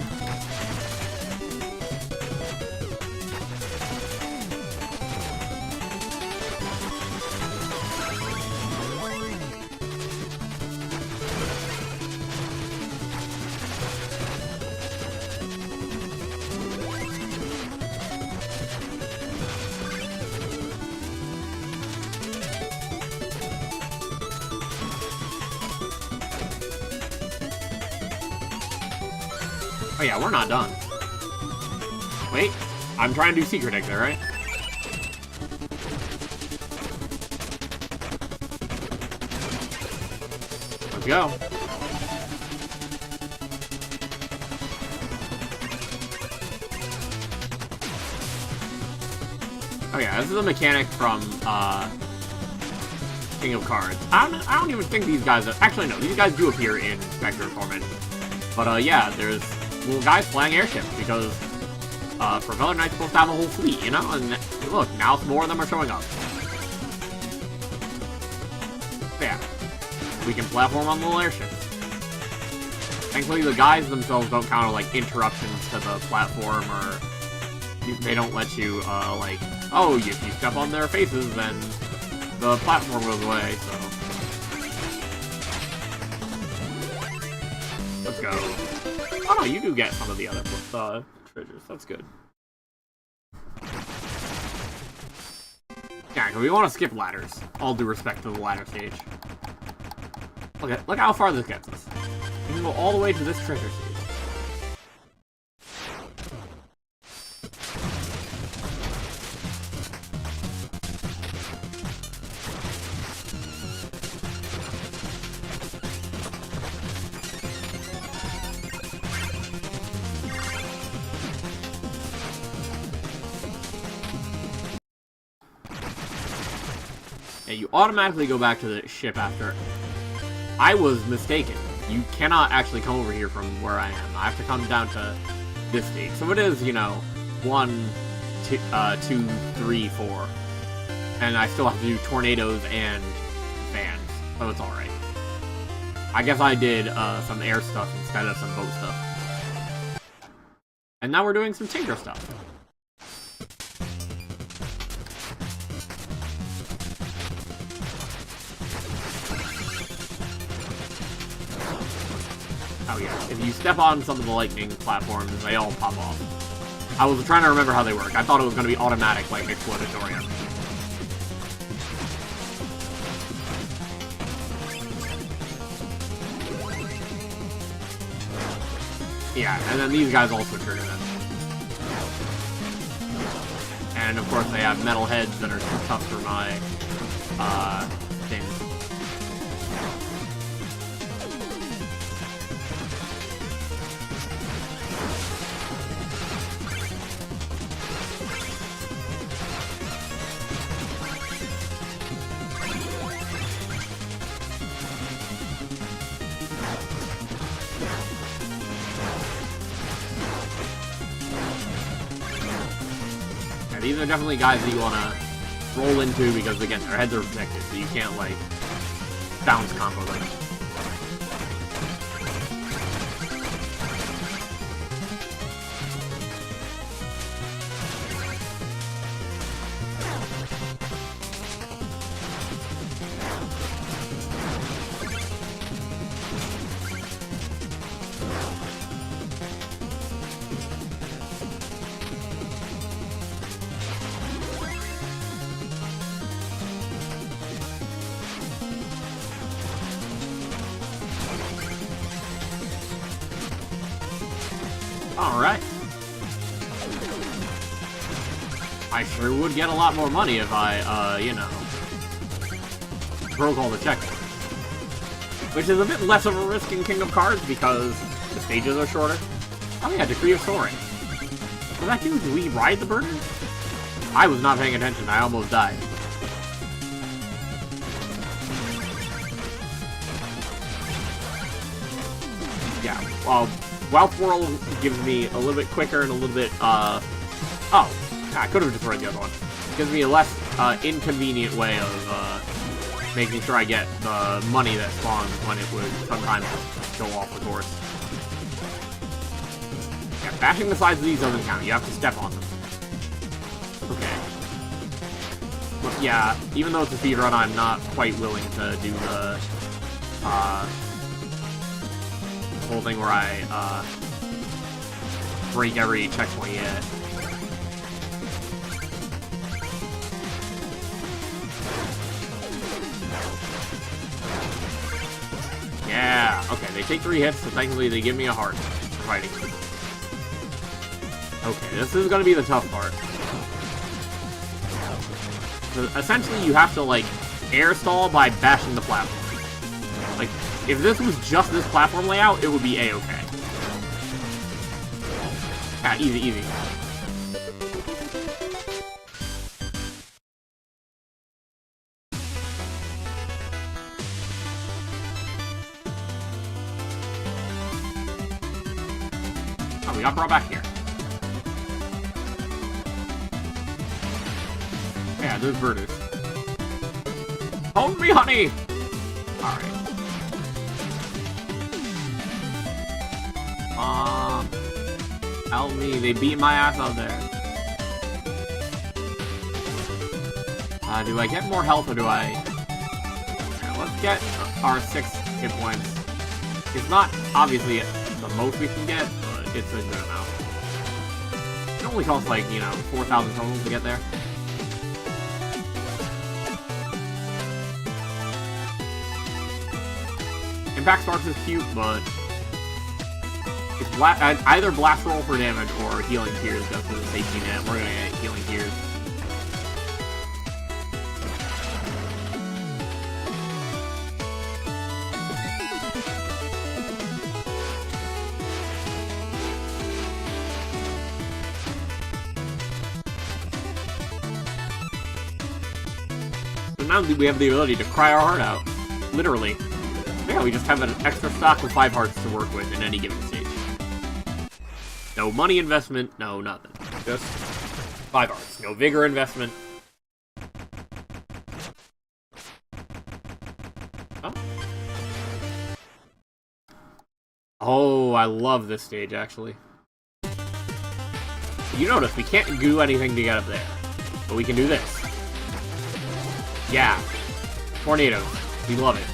[SPEAKER 1] Oh yeah, we're not done. Wait, I'm trying to do secret exit, right? Let's go. Oh yeah, this is a mechanic from, King of Cards. I don't even think these guys are... Actually, no, these guys do appear in Spectre of Torment. But, yeah, there's little guys flying airships, because, Propeller Knight's supposed to have a whole fleet, you know? And, look, now more of them are showing up. Yeah. We can platform on little airships. Thankfully, the guys themselves don't counter, like, interruptions to the platform, or... They don't let you, like... Oh, if you step on their faces, then... The platform goes away, so... Let's go. Oh no, you do get some of the other treasures. That's good. Yeah, we want to skip ladders. All due respect to the ladder stage. Look how far this gets us. We can go all the way to this treasure stage. Yeah, you automatically go back to the ship after. I was mistaken. You cannot actually come over here from where I am. I have to come down to this stage. So it is, you know, 1, 2, 3, 4. And I still have to do tornadoes and fans. So it's alright. I guess I did some air stuff instead of some boat stuff. And now we're doing some tinker stuff. Oh yeah, if you step on some of the lightning platforms, they all pop off. I was trying to remember how they work. I thought it was going to be automatic, like Explodatorium. Yeah, and then these guys also trigger them. And of course they have metal heads that are too tough for my, things. These are definitely guys that you want to roll into because, again, their heads are protected, so you can't, like, bounce combo them. Alright. I sure would get a lot more money if I, you know, broke all the checkpoints. Which is a bit less of a risk in King of Cards because the stages are shorter. Oh yeah, Decree of Soaring. Was that you? Do we ride the burner? I was not paying attention. I almost died. Yeah, well... While Twirl gives me a little bit quicker and a little bit, oh, I could have destroyed the other one. Gives me a less, inconvenient way of, making sure I get the money that spawns when it would sometimes go off the course. Yeah, bashing the sides of these doesn't count. You have to step on them. Okay. But yeah, even though it's a speedrun, I'm not quite willing to do the, whole thing where I, break every checkpoint yet.
[SPEAKER 2] Yeah, okay, they take 3 hits, so thankfully they give me a heart for fighting.
[SPEAKER 1] Okay, this is gonna be the tough part. So essentially, you have to, like, air stall by bashing the platform. Like, if this was just this platform layout, it would be A-okay. Ah, easy, easy. Oh, we got brought back here. Yeah, there's Virtus. Hold me, honey! Alright. Help me, they beat my ass out there. Do I get more health or do I... Yeah, let's get our 6 hit points. It's not, obviously, the most we can get, but it's a good amount. It only costs, like, you know, 4,000 total to get there. Impact Sparks is cute, but it's either Blast Roll for damage or Healing Tears just for the safety net. We're gonna get Healing Tears. So now we have the ability to cry our heart out. Literally. Yeah, we just have an extra stock with 5 hearts to work with in any given stage. No money investment, no nothing. Just 5 hearts. No vigor investment. Oh. Oh, I love this stage, actually. You notice, we can't do anything to get up there. But we can do this. Yeah. Tornadoes. We love it.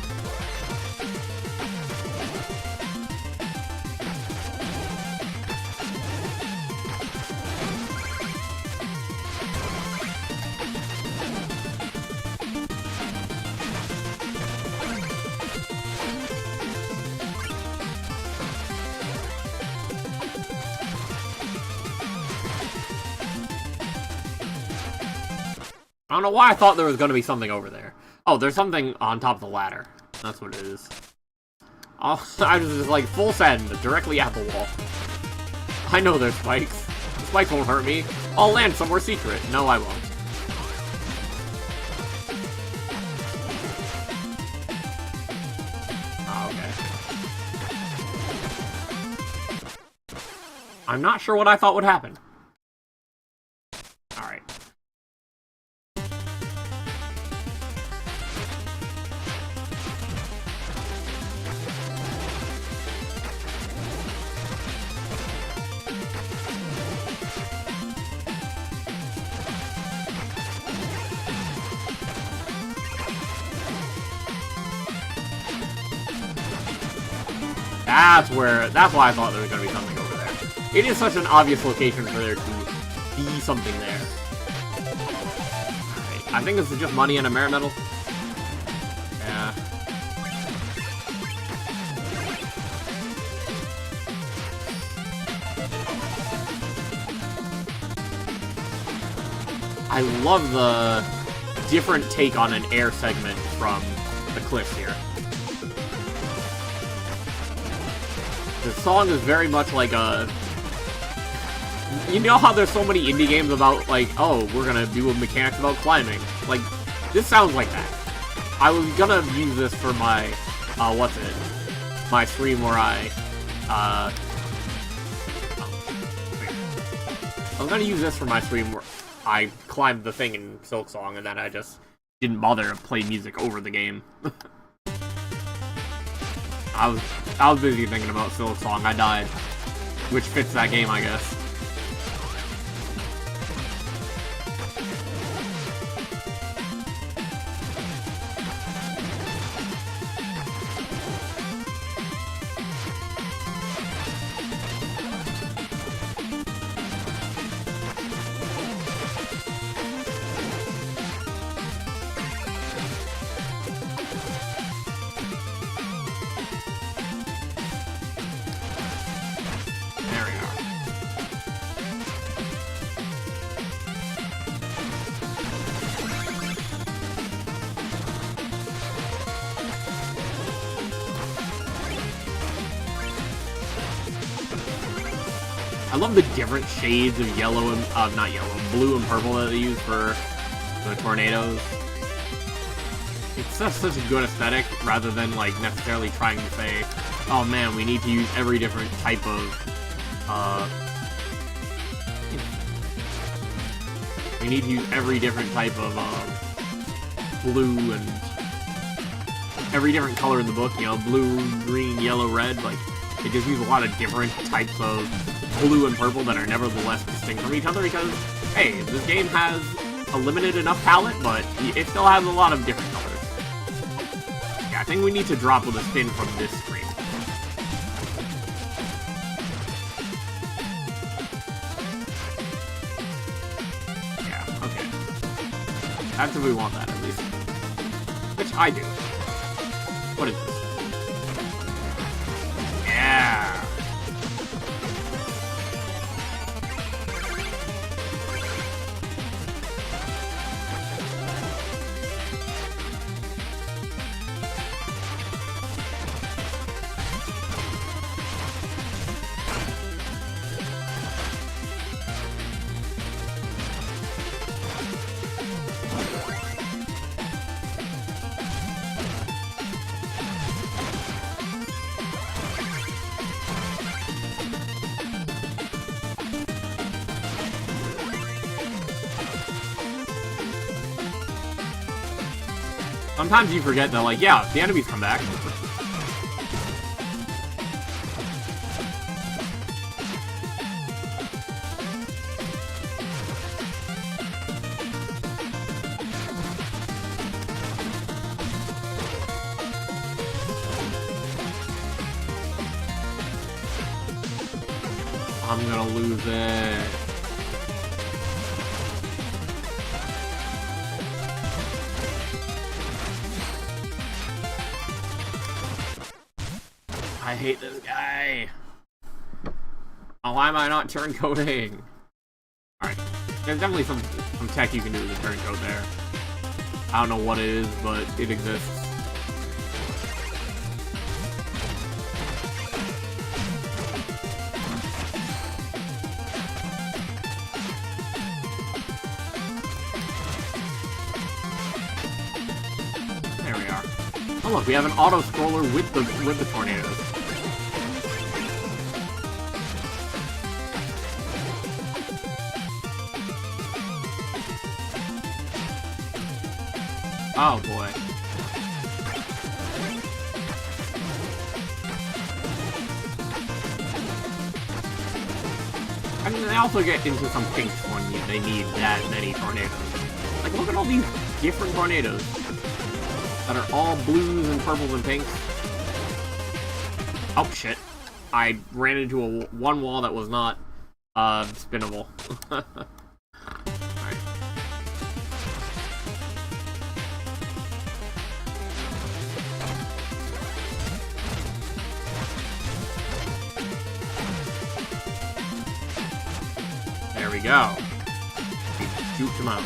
[SPEAKER 1] I don't know why I thought there was going to be something over there. Oh, there's something on top of the ladder. That's what it is. Oh, I was just like, full send, directly at the wall. I know there's spikes. The spikes won't hurt me. I'll land somewhere secret. No, I won't. Oh, okay. I'm not sure what I thought would happen. Alright. That's why I thought there was going to be something over there. It is such an obvious location for there to be something there. Alright, I think this is just money and a merit medal. Yeah. I love the different take on an air segment from the cliffs here. The song is very much like a... You know how there's so many indie games about, like, oh, we're gonna do a mechanics about climbing. Like, this sounds like that. I was gonna use this for my, my stream where I was gonna use this for my stream where I climbed the thing in Silksong and then I just didn't bother to play music over the game. I was busy thinking about Silksong. I died. Which fits that game, I guess. There we are. I love the different shades of yellow and, not yellow, blue and purple that they use for the tornadoes. It's just such a good aesthetic, rather than, like, necessarily trying to say, oh man, we need to use every different type of, we need to use every different type of, blue and every different color in the book, you know, blue, green, yellow, red, like, they just use a lot of different types of blue and purple that are nevertheless distinct from each other because, hey, this game has a limited enough palette, but it still has a lot of different colors. Yeah, I think we need to drop with a spin from this screen. Yeah, okay. That's if we want that, at least. Which I do. What is this? Yeah! Sometimes you forget that, like, yeah, the enemies come back. I'm gonna lose it. I hate this guy. Oh, why am I not turncoating? Alright. There's definitely some tech you can do with the turncoat there. I don't know what it is, but it exists. There we are. Oh look, we have an auto scroller with the tornadoes. Oh boy. I mean, they also get into some pinks when they need that many tornadoes. Like, look at all these different tornadoes that are all blues and purples and pinks. Oh shit. I ran into one wall that was not, spinnable. Alright. There we go. We juked him out.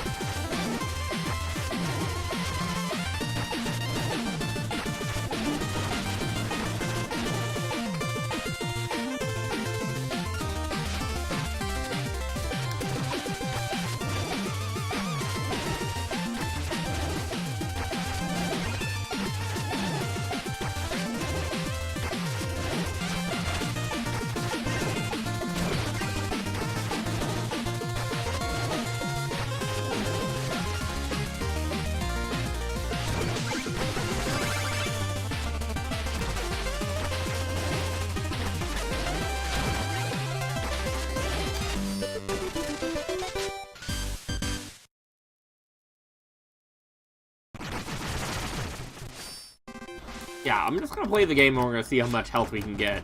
[SPEAKER 1] Yeah, I'm just gonna play the game and we're gonna see how much health we can get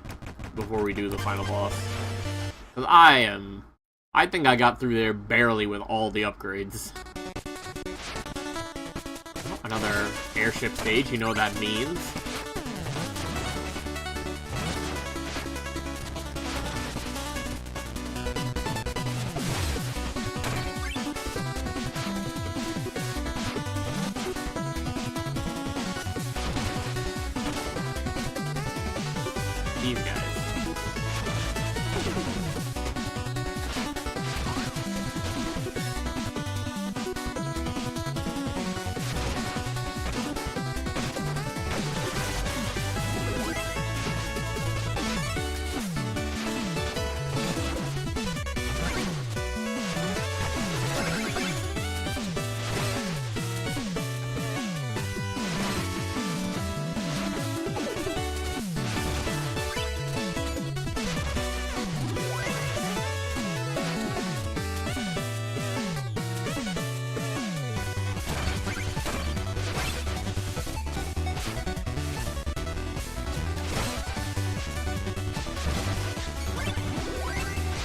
[SPEAKER 1] before we do the final boss. Because I think I got through there barely with all the upgrades. Oh, another airship stage, you know what that means. These guys.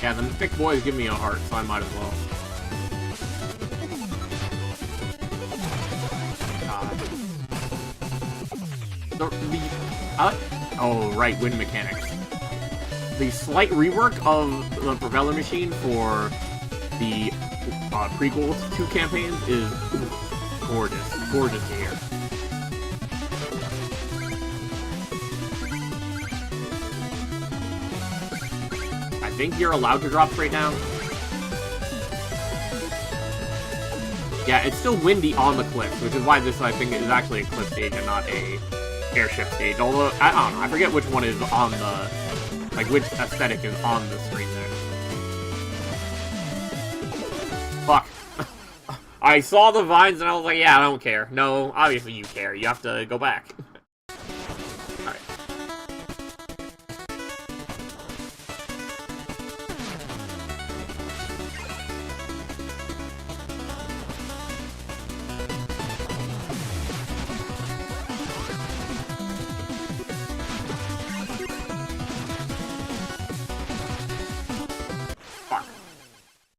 [SPEAKER 1] Yeah, the thick boys give me a heart, so I might as well. Oh, right, wind mechanics. The slight rework of the propeller machine for the prequel 2 campaigns is gorgeous. Gorgeous to hear. I think you're allowed to drop straight down. Yeah, it's still windy on the cliffs, which is why this, I think, is actually a cliff stage and not a airship stage. Although, I don't know, I forget which one is on the... like, which aesthetic is on the screen there. Fuck. I saw the vines and I was like, yeah, I don't care. No, obviously you care. You have to go back. Alright.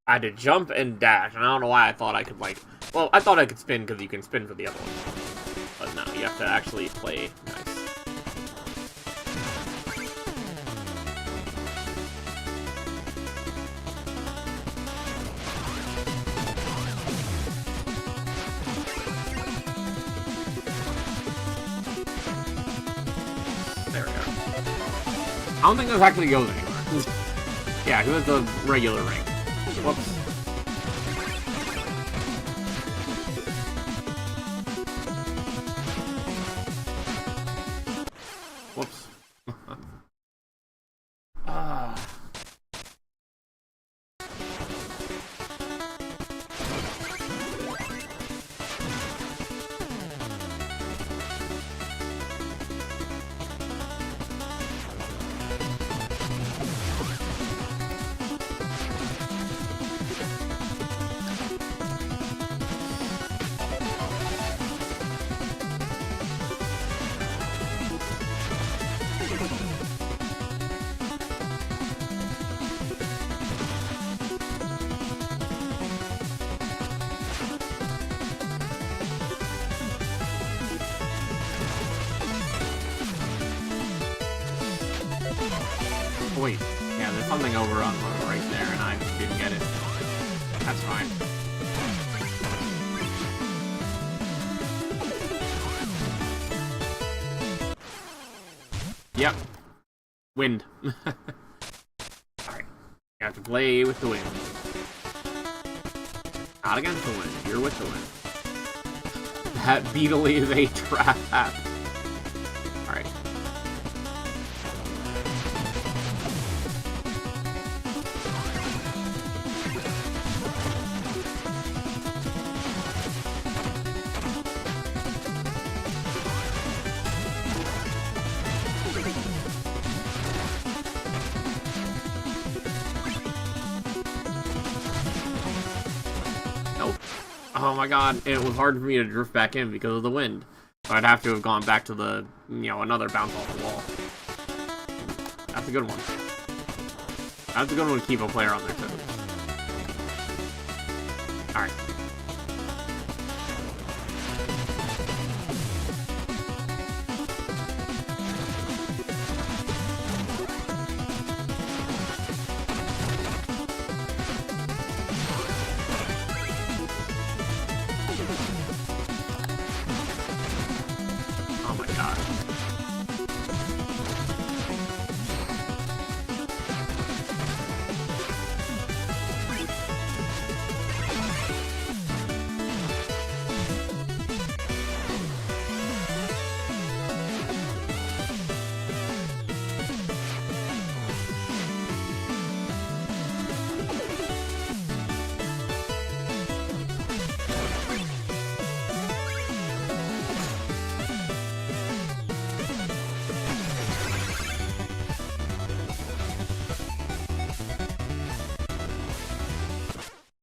[SPEAKER 1] I had to jump and dash, and I don't know why I thought I could, like... Well, I thought I could spin, because you can spin for the other one. But no, you have to actually play nice. There we go. I don't think this actually goes anywhere. Yeah, because it's a regular ring. Whoops. Whoops. Wait, yeah, there's something over on the right there, and I just didn't get it. That's fine. Yep. Wind. Alright. You have to play with the wind. Not against the wind. You're with the wind. That beetle is a trap. Alright. Oh my god, it was hard for me to drift back in because of the wind. So I'd have to have gone back to the, another bounce off the wall. That's a good one. That's a good one to keep a player on their toes. Alright.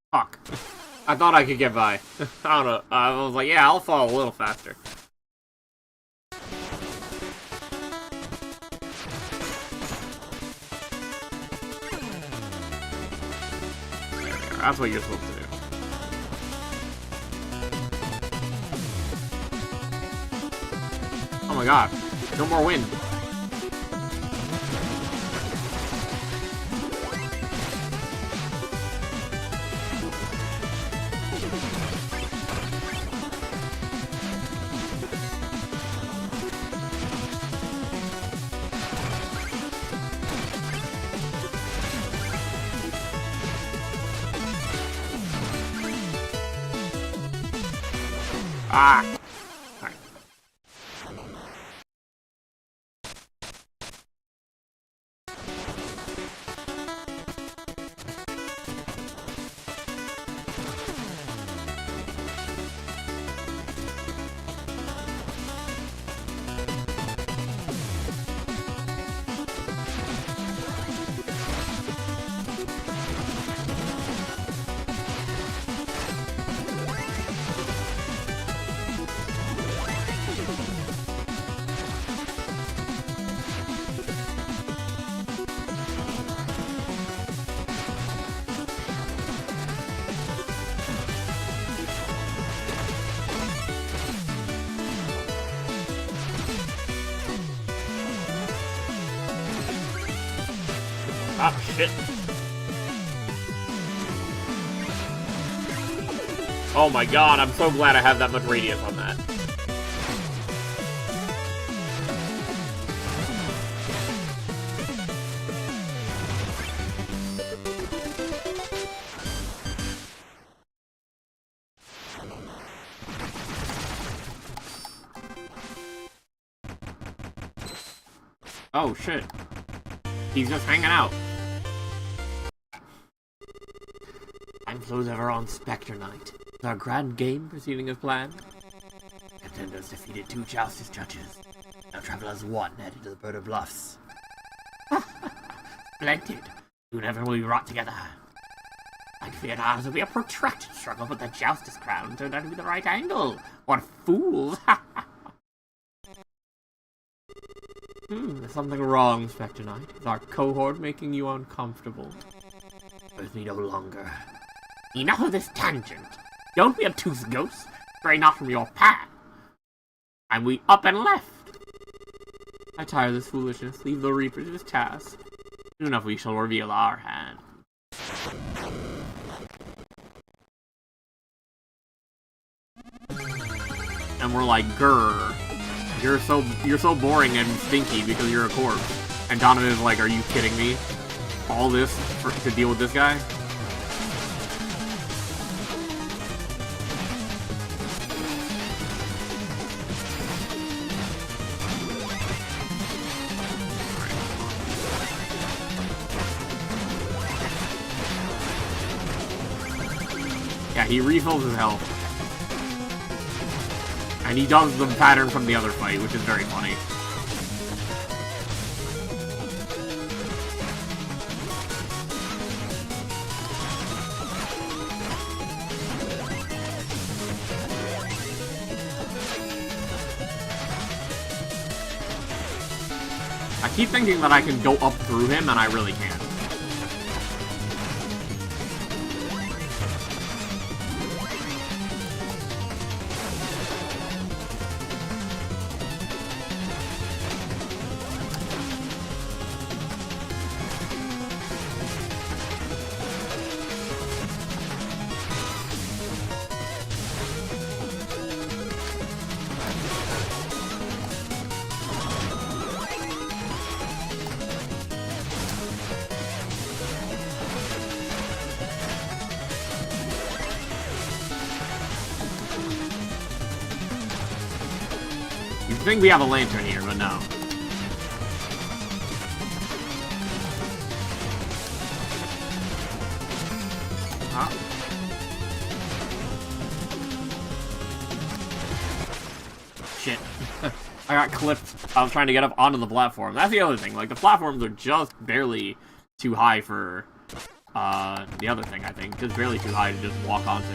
[SPEAKER 1] Fuck. I thought I could get by. I don't know. I was like, yeah, I'll fall a little faster. That's what you're supposed to do. Oh my god. No more wind. Ah! Alright. Ah, shit. Oh my god, I'm so glad I have that much radius on that. Oh shit. He's just hanging out. Time flows ever on Spectre Night. Is our grand game proceeding as planned? Contenders defeated 2 Joustus Judges. Now travelers 1 headed to the Bird of Bluffs. Splendid. Soon everyone will be brought together. I feared ours would be a protracted struggle, but the Joustus crown turned out to be the right angle. What fools! There's something wrong, Spectre Knight. Is our cohort making you uncomfortable? With me no longer. Enough of this tangent. Don't be obtuse, ghost. Stray not from your path. And we up and left. I tire of this foolishness. Leave the Reaper to his task. Soon enough we shall reveal our hand. And we're like, grrr. You're so boring and stinky because you're a corpse. And Donovan is like, are you kidding me? All this to deal with this guy? Yeah, he refills his health. And he does the pattern from the other fight, which is very funny. I keep thinking that I can go up through him, and I really can't. I think we have a lantern here, but no. Huh? Shit. I got clipped. I was trying to get up onto the platform. That's the other thing. Like, the platforms are just barely too high for the other thing, I think. Just barely too high to just walk onto.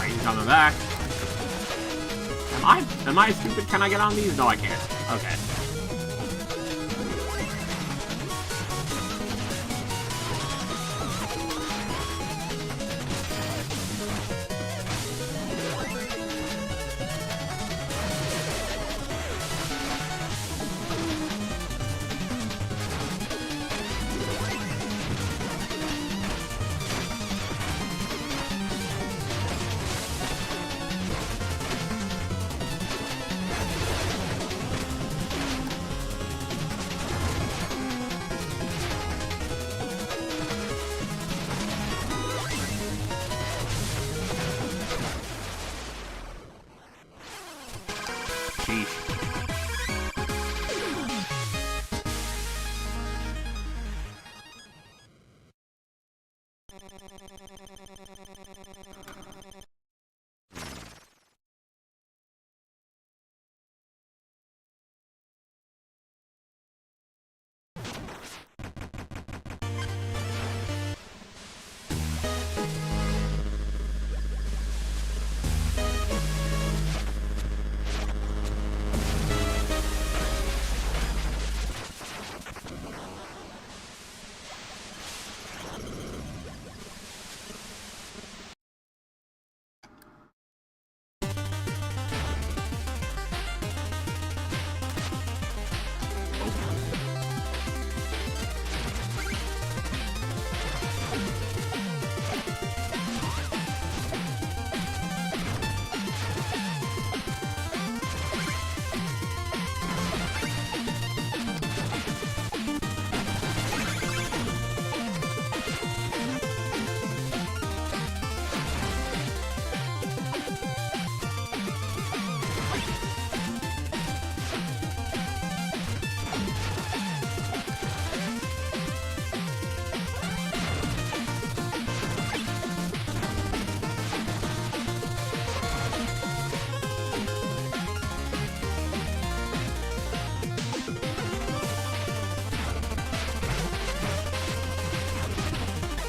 [SPEAKER 1] Alright, he's coming back. Am I stupid? Can I get on these? No, I can't. Okay.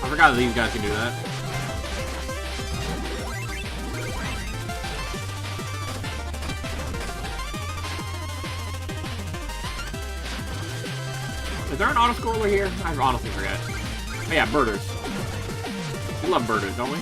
[SPEAKER 1] I forgot that these guys can do that. Is there an auto-scroller here? I honestly forget. Oh yeah, birders. We love birders, don't we?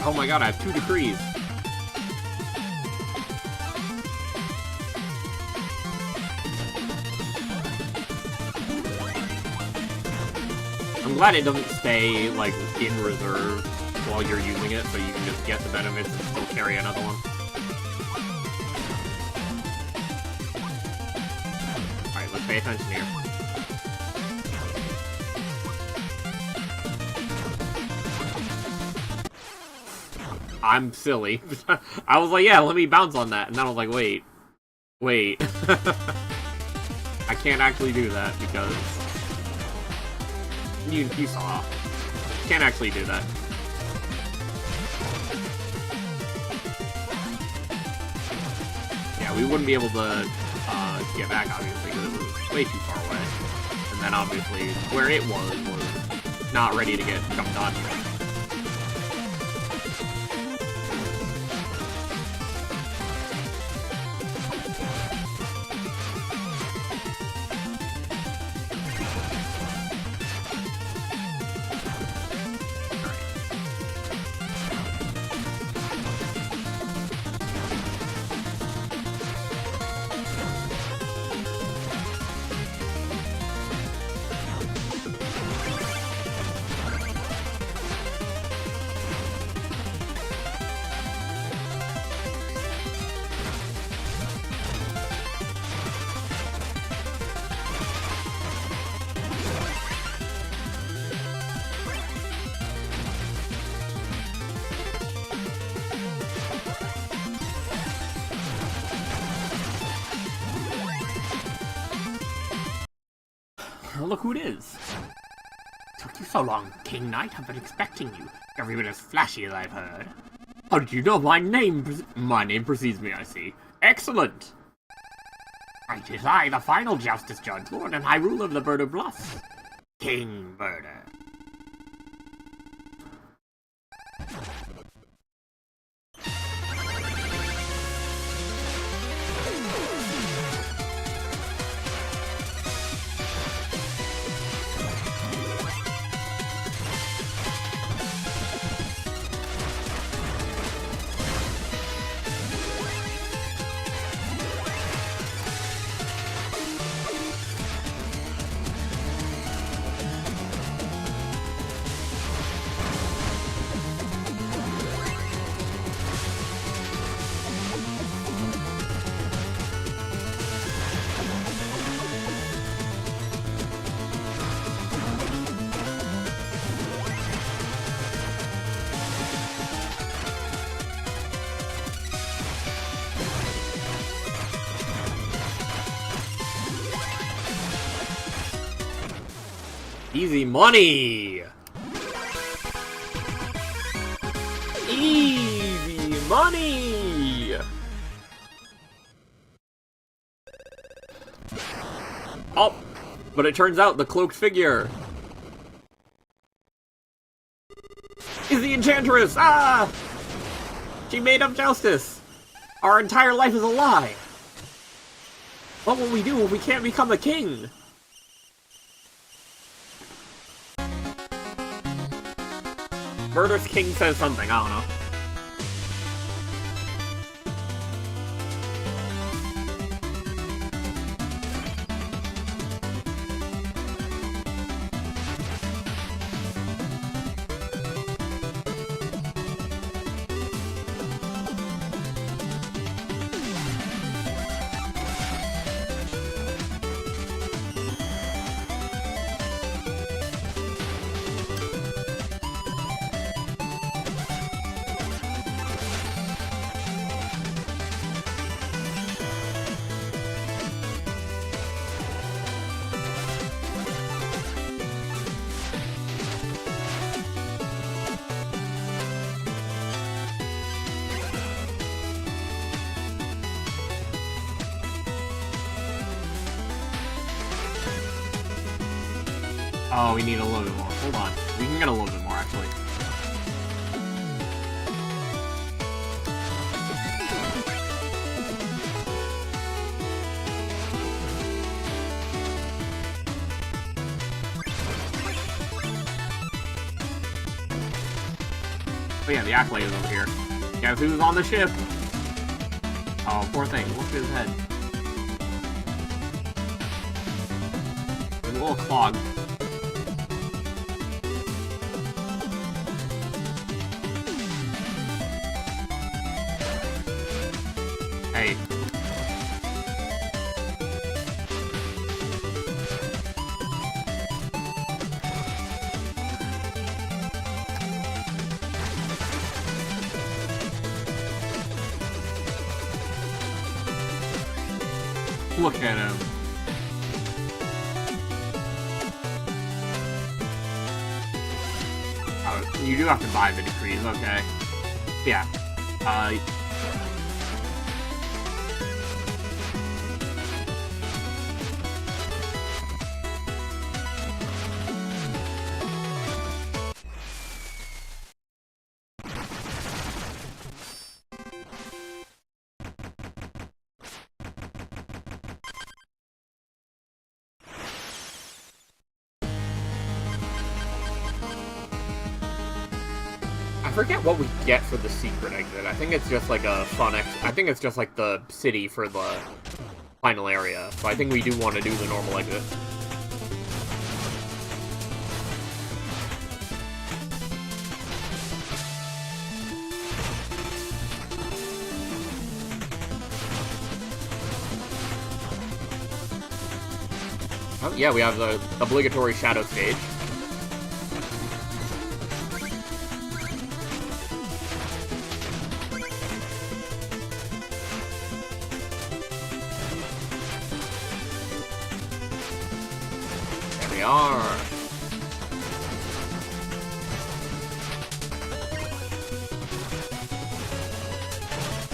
[SPEAKER 1] Oh my god, I have 2 decrees. I'm glad it doesn't stay, like, in reserve while you're using it, so you can just get the benefits and still carry another one. Alright, let's pay attention here. I'm silly. I was like, yeah, let me bounce on that. And then I was like, wait. I can't actually do that because... You saw. Can't actually do that. Yeah, we wouldn't be able to get back, obviously, because it was way too far away. And then, obviously, where it was not ready to get jumped on yet. look who it is. Took you so long, King Knight. I've been expecting you. Every bit as flashy as I've heard. How did you know my name precedes me, I see. Excellent! Right, it is I, the final Joustus Judge, Lord and High Ruler of the Bird of Bluffs. King Birder. Easy money! Easy money! Oh, but it turns out the cloaked figure is the Enchantress! Ah! She made up Joustus! Our entire life is a lie! What will we do if we can't become a king? Murder's King says something, I don't know. Oh, we need a little bit more. Hold on. We can get a little bit more, actually. Oh yeah, the Accolade is over here. Guess who's on the ship? Oh, poor thing. Look at his head. There's a little clog. Hey. Look at him. Oh, you do have to buy the decrees, okay. Yeah. I forget what we get for the secret exit. I think it's just like a fun I think it's just like the city for the final area. So I think we do want to do the normal exit. Oh yeah, we have the obligatory shadow stage. we are.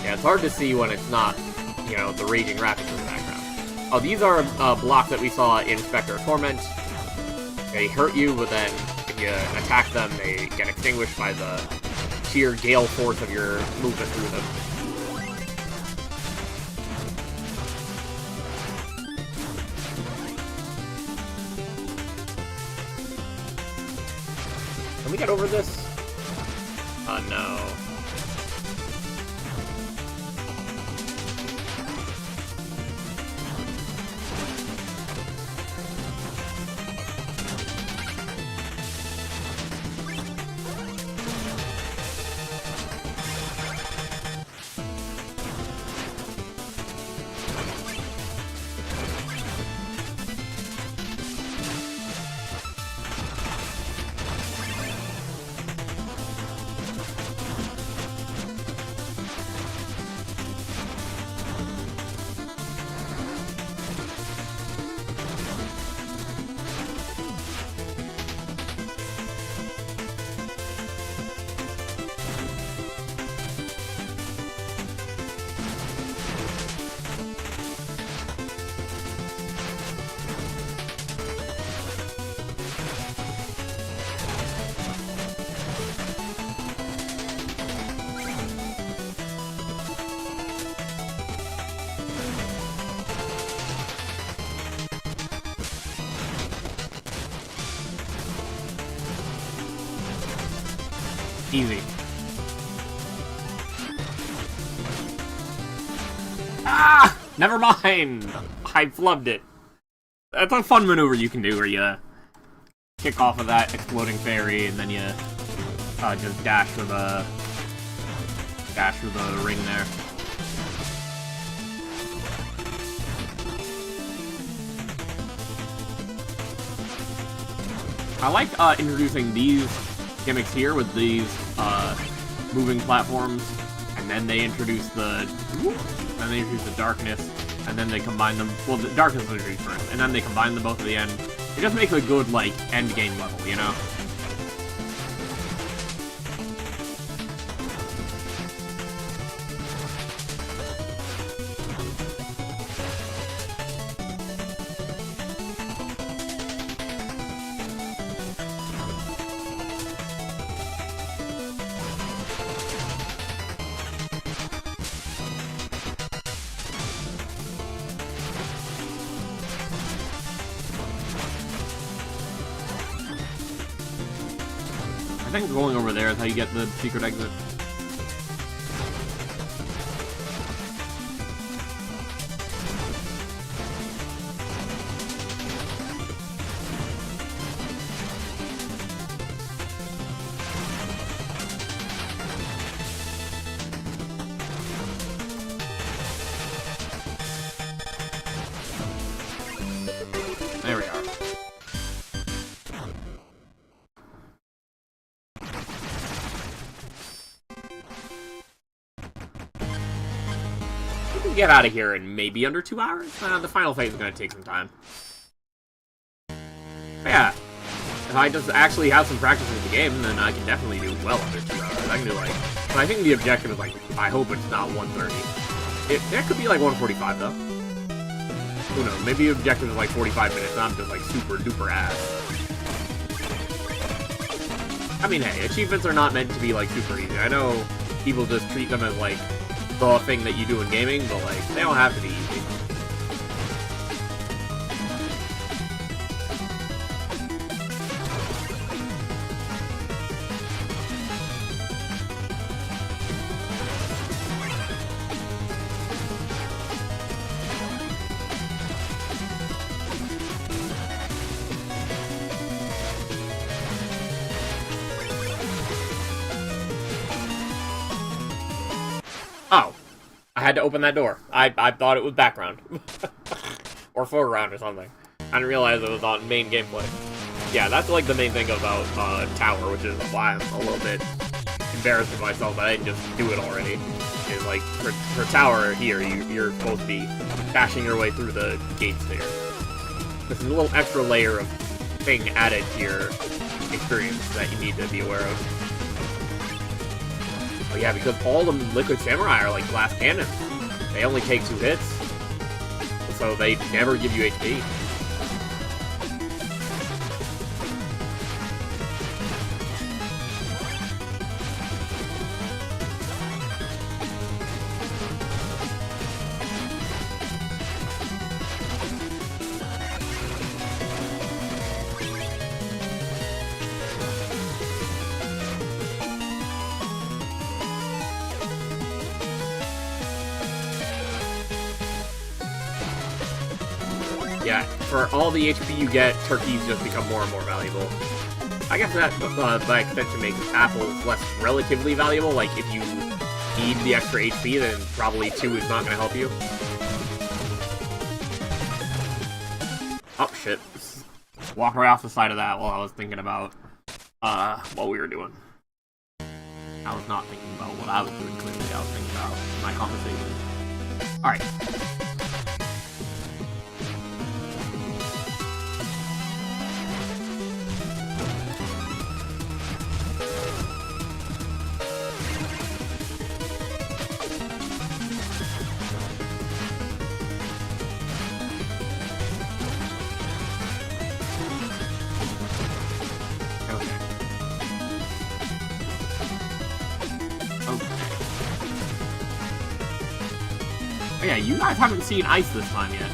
[SPEAKER 1] Yeah, it's hard to see when it's not, you know, the raging rapids in the background. Oh, these are blocks that we saw in Spectre of Torment. They hurt you, but then if you attack them, they get extinguished by the sheer gale force of your movement through them. Can we get over this? No. Easy. Ah! Never mind! I flubbed it. That's a fun maneuver you can do where you kick off of that exploding fairy and then you just dash with a ring there. I like introducing these gimmicks here with these moving platforms, and then they introduce the darkness, and then they combine them. Well, the darkness is introduced first, and then they combine them both at the end. It just makes a good like end game level, you know. I think going over there is how you get the secret exit. There we are. Get out of here in maybe under 2 hours? The final phase is going to take some time. But yeah, if I just actually have some practice in the game, then I can definitely do well under 2 hours. I can do like, but I think the objective is like, I hope it's not 130. It could be like 145 though. Who knows, maybe the objective is like 45 minutes and I'm just like super duper ass. I mean, hey, achievements are not meant to be like super easy. I know people just treat them as like the thing that you do in gaming, but like, they don't have to be easy. Oh, I had to open that door. I thought it was background. Or foreground or something. I didn't realize it was on main gameplay. Yeah, that's like the main thing about Tower, which is why I'm a little bit embarrassed with myself that I didn't just do it already. Is like, for Tower here, you're supposed to be bashing your way through the gates there. This is a little extra layer of thing added to your experience that you need to be aware of. Oh yeah, because all the Liquid Samurai are like glass cannons. They only take 2 hits, so they never give you HP. Yeah, for all the HP you get, turkeys just become more and more valuable. I guess that, by extension, makes apples less relatively valuable. Like, if you need the extra HP, then probably 2 is not going to help you. Oh, shit. Walk right off the side of that while I was thinking about, what we were doing. I was not thinking about what I was doing, clearly. I was thinking about my conversation. Alright. Yeah, you guys haven't seen ice this time yet.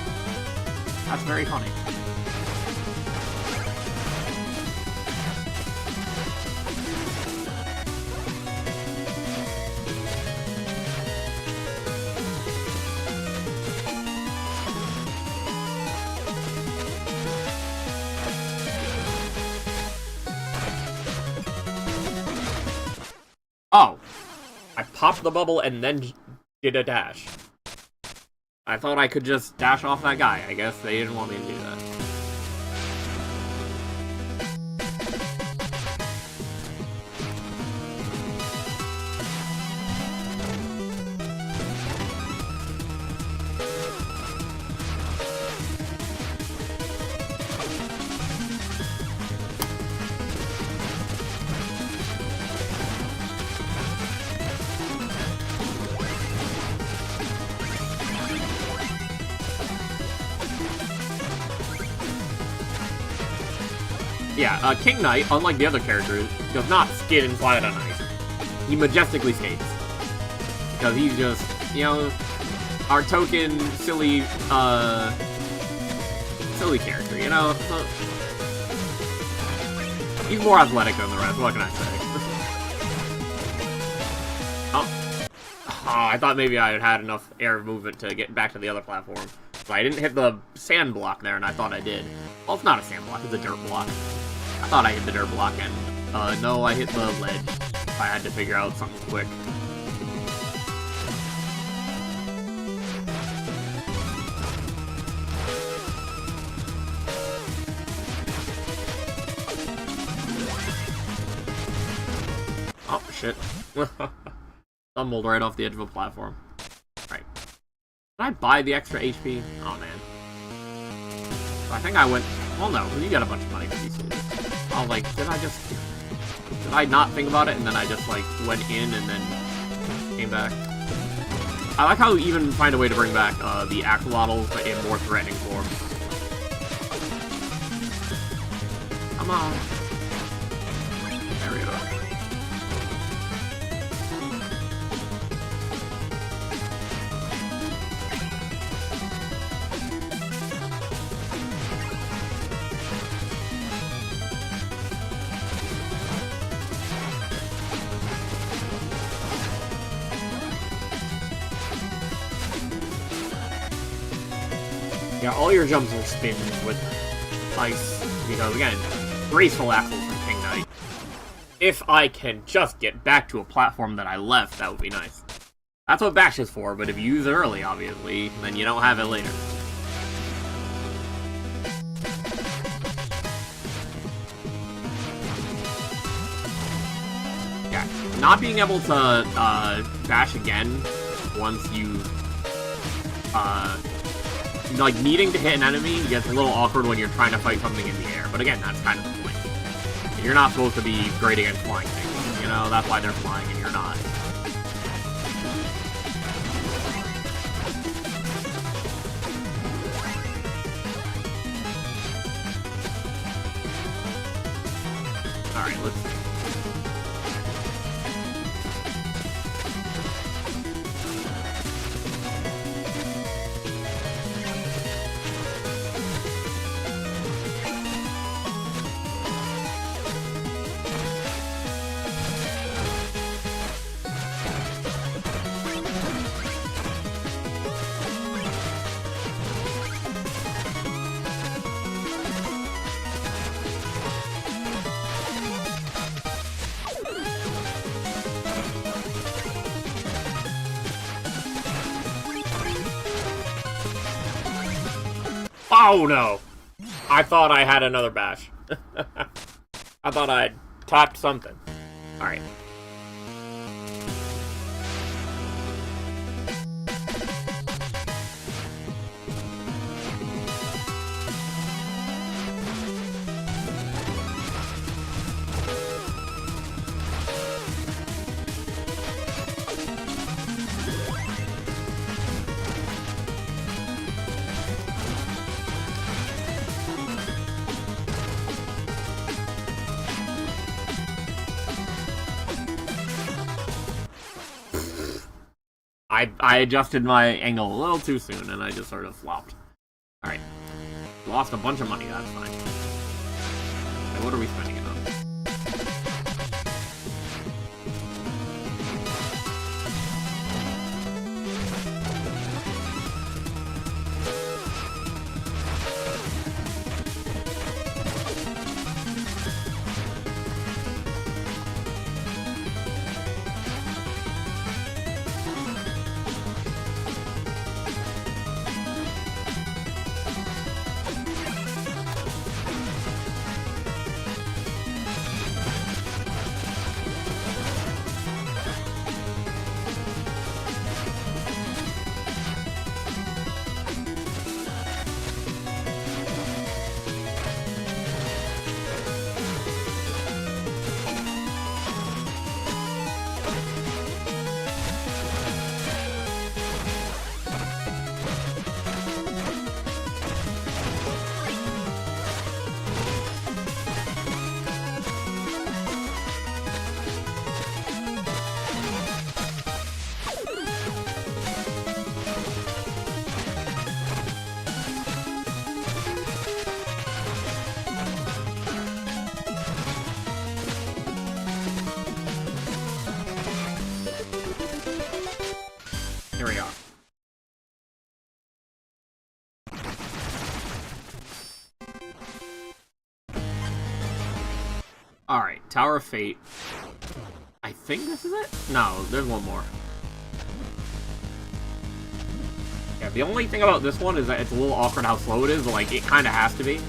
[SPEAKER 1] That's very funny. Oh! I popped the bubble and then did a dash. I thought I could just dash off that guy. I guess they didn't want me to do that. Yeah, King Knight, unlike the other characters, does not skid and slide on ice. He majestically skates. Because he's just, you know, our token, silly character, you know? So, he's more athletic than the rest, what can I say? Oh, I thought maybe I had enough air movement to get back to the other platform. But I didn't hit the sand block there, and I thought I did. Well, it's not a sand block, it's a dirt block. I thought I hit the dirt block, and, no, I hit the ledge. I had to figure out something quick. Oh, shit. Stumbled right off the edge of a platform. Right. Did I buy the extra HP? Oh, man. So I think I went... Well, no, you got a bunch of money for these cities. I was like, did I not think about it, and then I just, like, went in and then came back? I like how you even find a way to bring back, the axolotls, but in more threatening form. Come on. There we go. Yeah, all your jumps will spin with ice, because, again, graceful axles from King Knight. If I can just get back to a platform that I left, that would be nice. That's what Bash is for, but if you use it early, obviously, then you don't have it later. Yeah, not being able to, bash again once you, like, needing to hit an enemy gets a little awkward when you're trying to fight something in the air. But again, that's kind of the point. You're not supposed to be great against flying things. You know, that's why they're flying and you're not. Alright, let's see. Oh no! I thought I had another bash. I thought I had tapped something. Alright. I adjusted my angle a little too soon, and I just sort of flopped. Alright. Lost a bunch of money, that's fine. Okay, what are we spending it on? Here we are. Alright, Tower of Fate. I think this is it? No, there's one more. Yeah, the only thing about this one is that it's a little awkward how slow it is, but, like, it kind of has to be.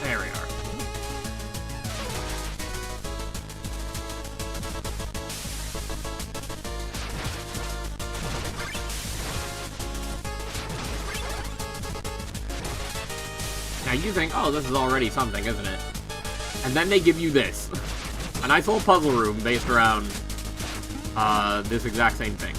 [SPEAKER 1] There we are. Now you think, oh, this is already something, isn't it? And then they give you this. A nice little puzzle room based around this exact same thing.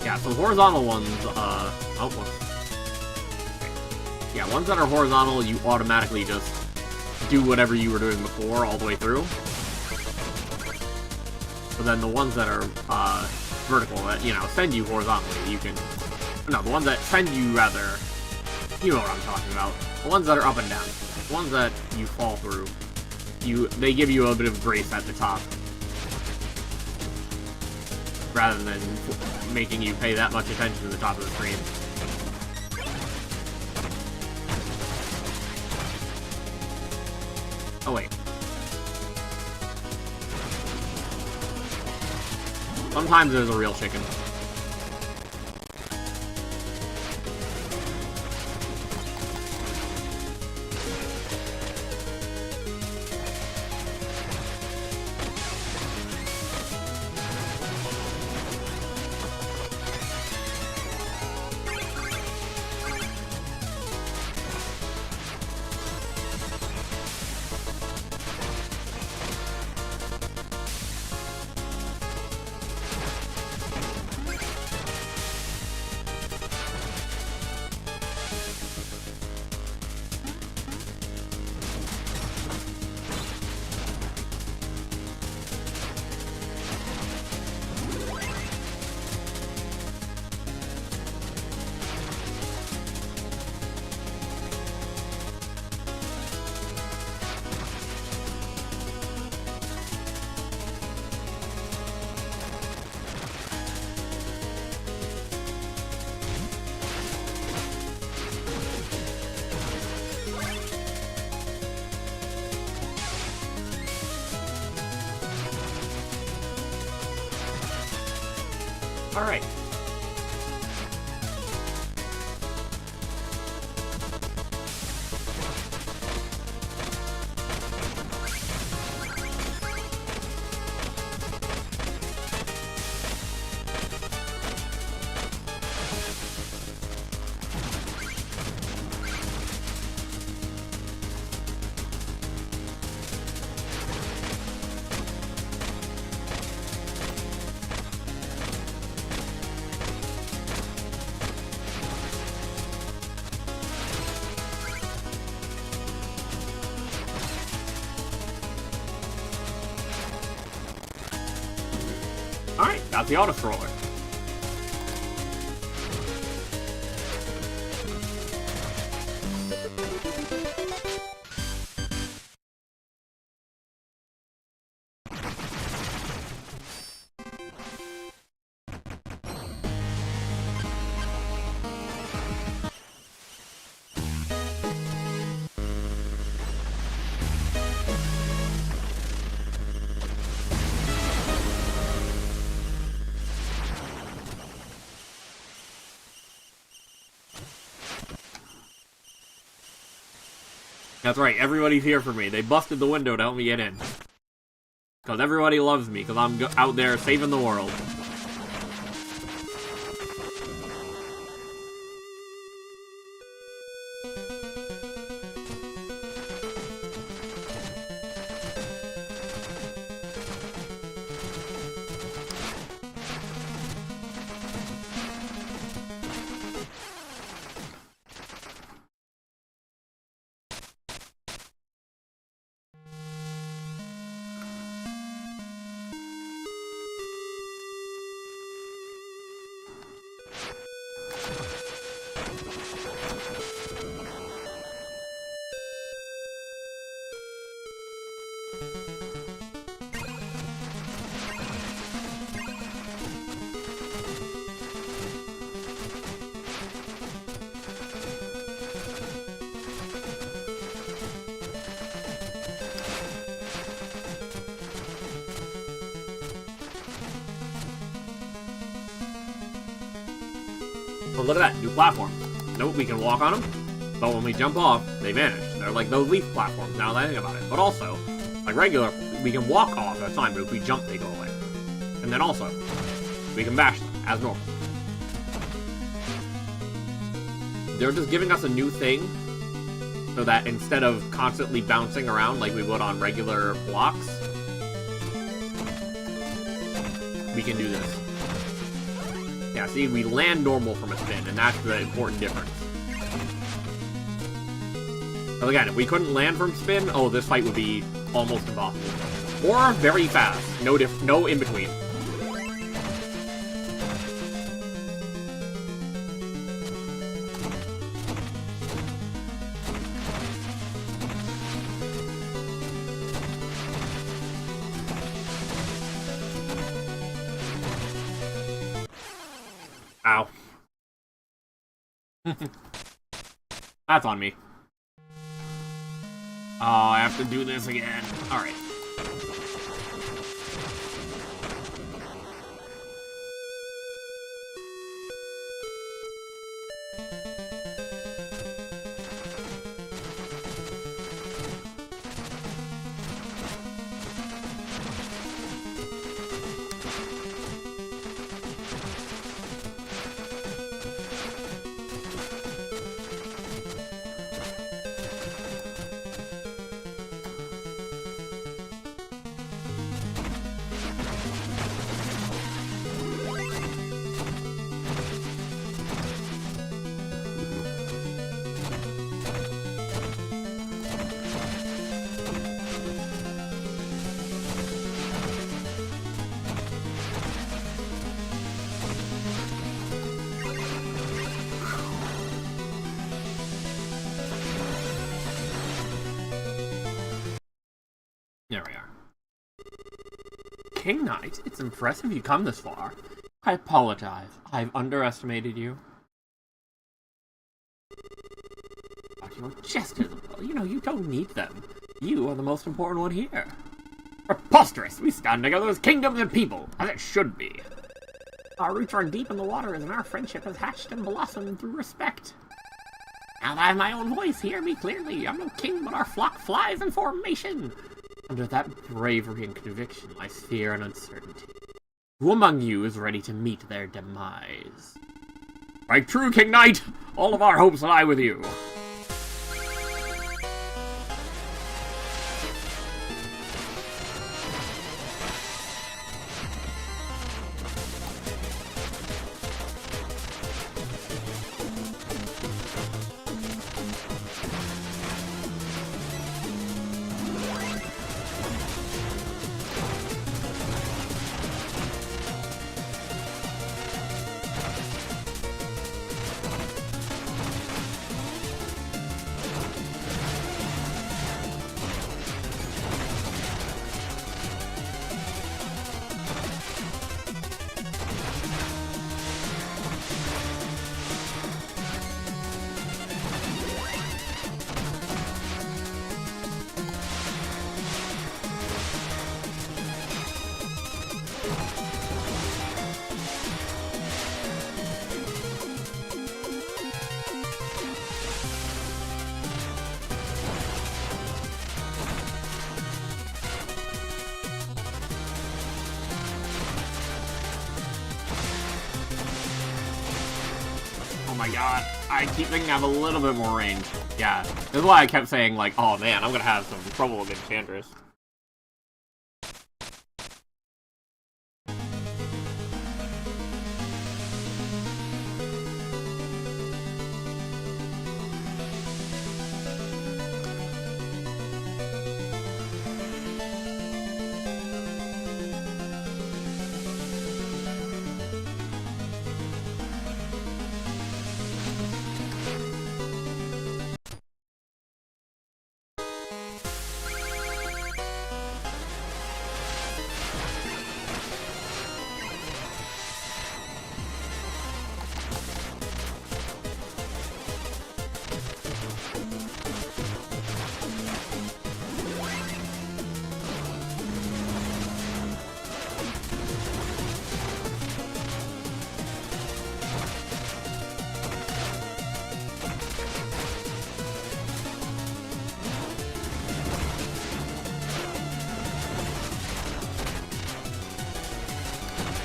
[SPEAKER 1] Yeah, so horizontal ones, oh, yeah, ones that are horizontal, you automatically just do whatever you were doing before all the way through. But then the ones that are, vertical, that, you know, send you horizontally, you can... No, the ones that send you, rather... You know what I'm talking about. The ones that are up and down. The ones that you fall through. They give you a bit of grace at the top. Rather than making you pay that much attention to the top of the screen. Oh, wait. Sometimes there's a real chicken. Alright. Alright, got the auto-scroller. That's right, everybody's here for me. They busted the window to help me get in. Because everybody loves me, because I'm out there saving the world. Oh, look at that, new platform. Nope, we can walk on them, but when we jump off, they vanish. They're like those leaf platforms, now that I think about it. But also, like regular, we can walk off at a time, but if we jump, they go away. And then also, we can bash them, as normal. They're just giving us a new thing, so that instead of constantly bouncing around like we would on regular blocks, we can do this. Yeah, see, we land normal from a spin, and that's the important difference. So again, if we couldn't land from spin, oh, this fight would be almost impossible. Or very fast. No in between. Ow. That's on me. Oh, I have to do this again. Alright. There we are. King Knight, it's impressive you come this far. I apologize. I've underestimated you. But you're just as well. You know, you don't need them. You are the most important one here. Preposterous! We stand together as kingdoms and people, as it should be. Our roots are deep in the waters, and our friendship has hatched and blossomed through respect. Now that I have my own voice, hear me clearly. I'm no king, but our flock flies in formation. Under that bravery and conviction lies fear and uncertainty. Who among you is ready to meet their demise? Right true, King Knight! All of our hopes lie with you. Oh my god, I keep thinking I have a little bit more range. Yeah, this is why I kept saying, like, oh man, I'm gonna have some trouble with Enchantress.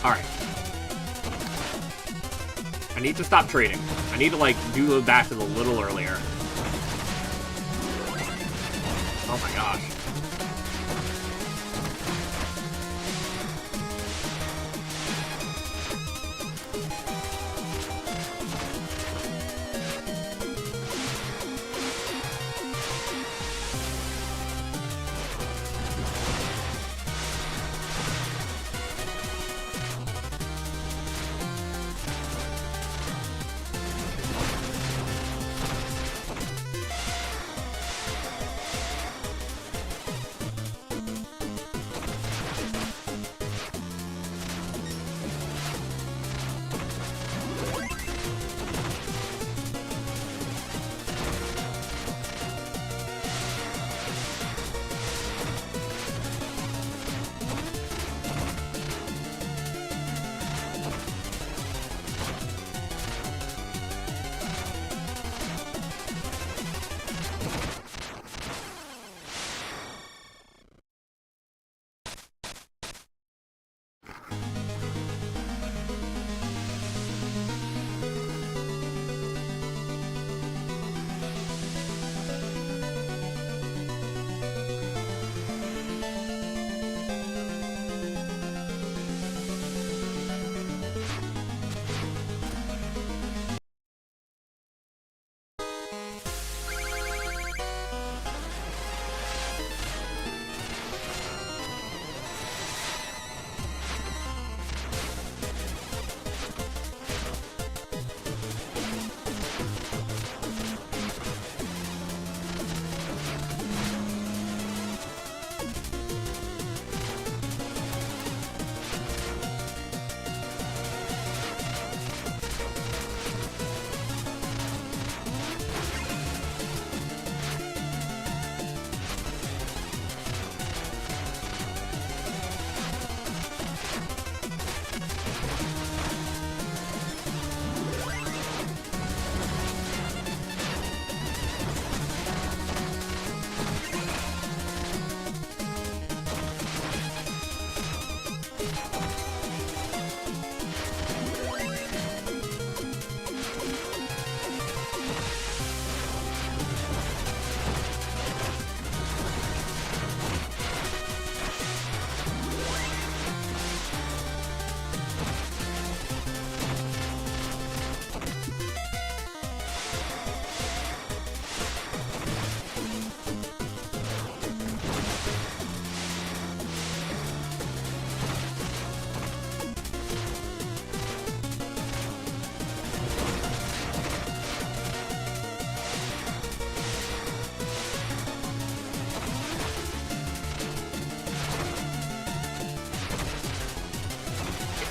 [SPEAKER 1] Alright. I need to stop trading. I need to, like, do the dashes a little earlier. Oh my gosh.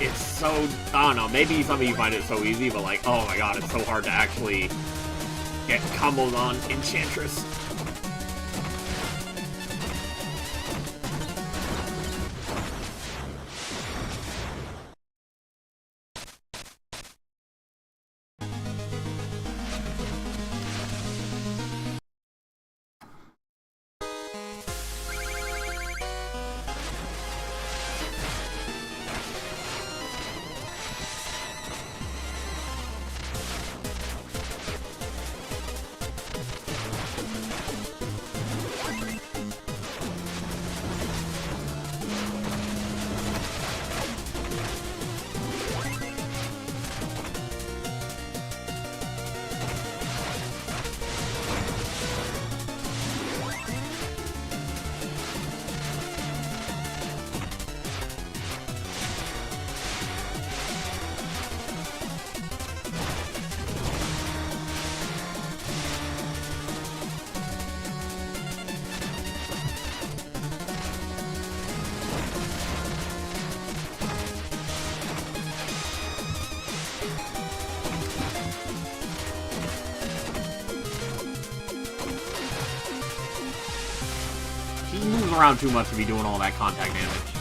[SPEAKER 1] it's so, I don't know, maybe some of you find it so easy, but like, oh my god, it's so hard to actually get combos on Enchantress. He moves around too much to be doing all that contact damage.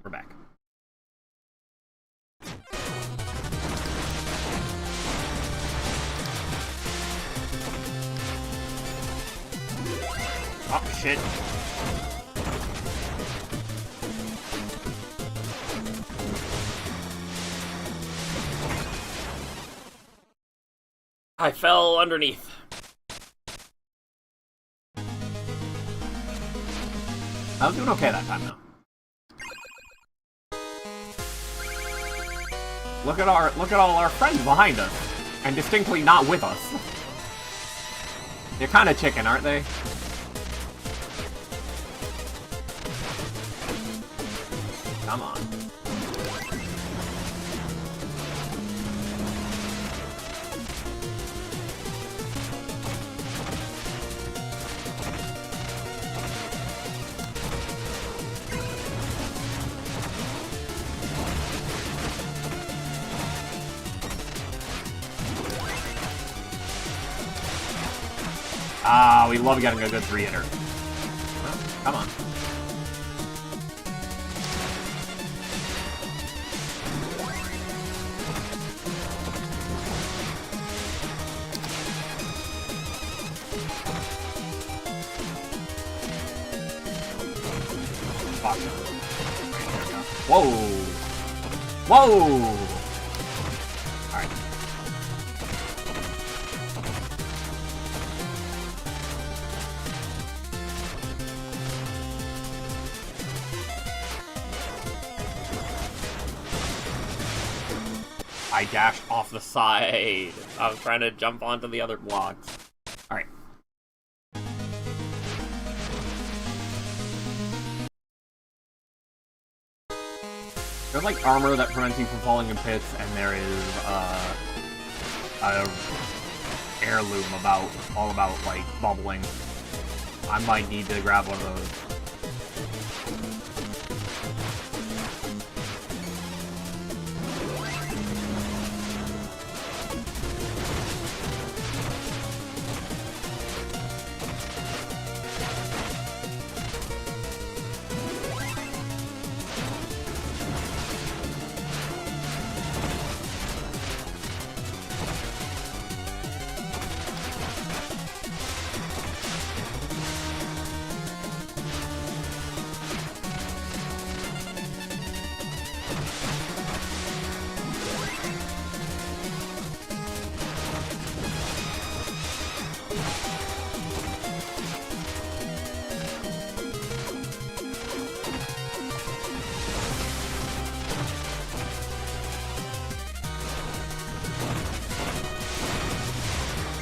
[SPEAKER 1] We're back. Oh, shit. I fell underneath. I was doing okay that time, though. Look at all our friends behind us, and distinctly not with us. They're kind of chicken, aren't they? Come on. Ah, we love getting a good 3-hitter. Well, come on. Fuck. There we go. Whoa! Whoa! Alright. I dashed off the side. I was trying to jump onto the other blocks. Alright. There's like armor that prevents you from falling in pits, and there is a heirloom all about like bubbling. I might need to grab one of those.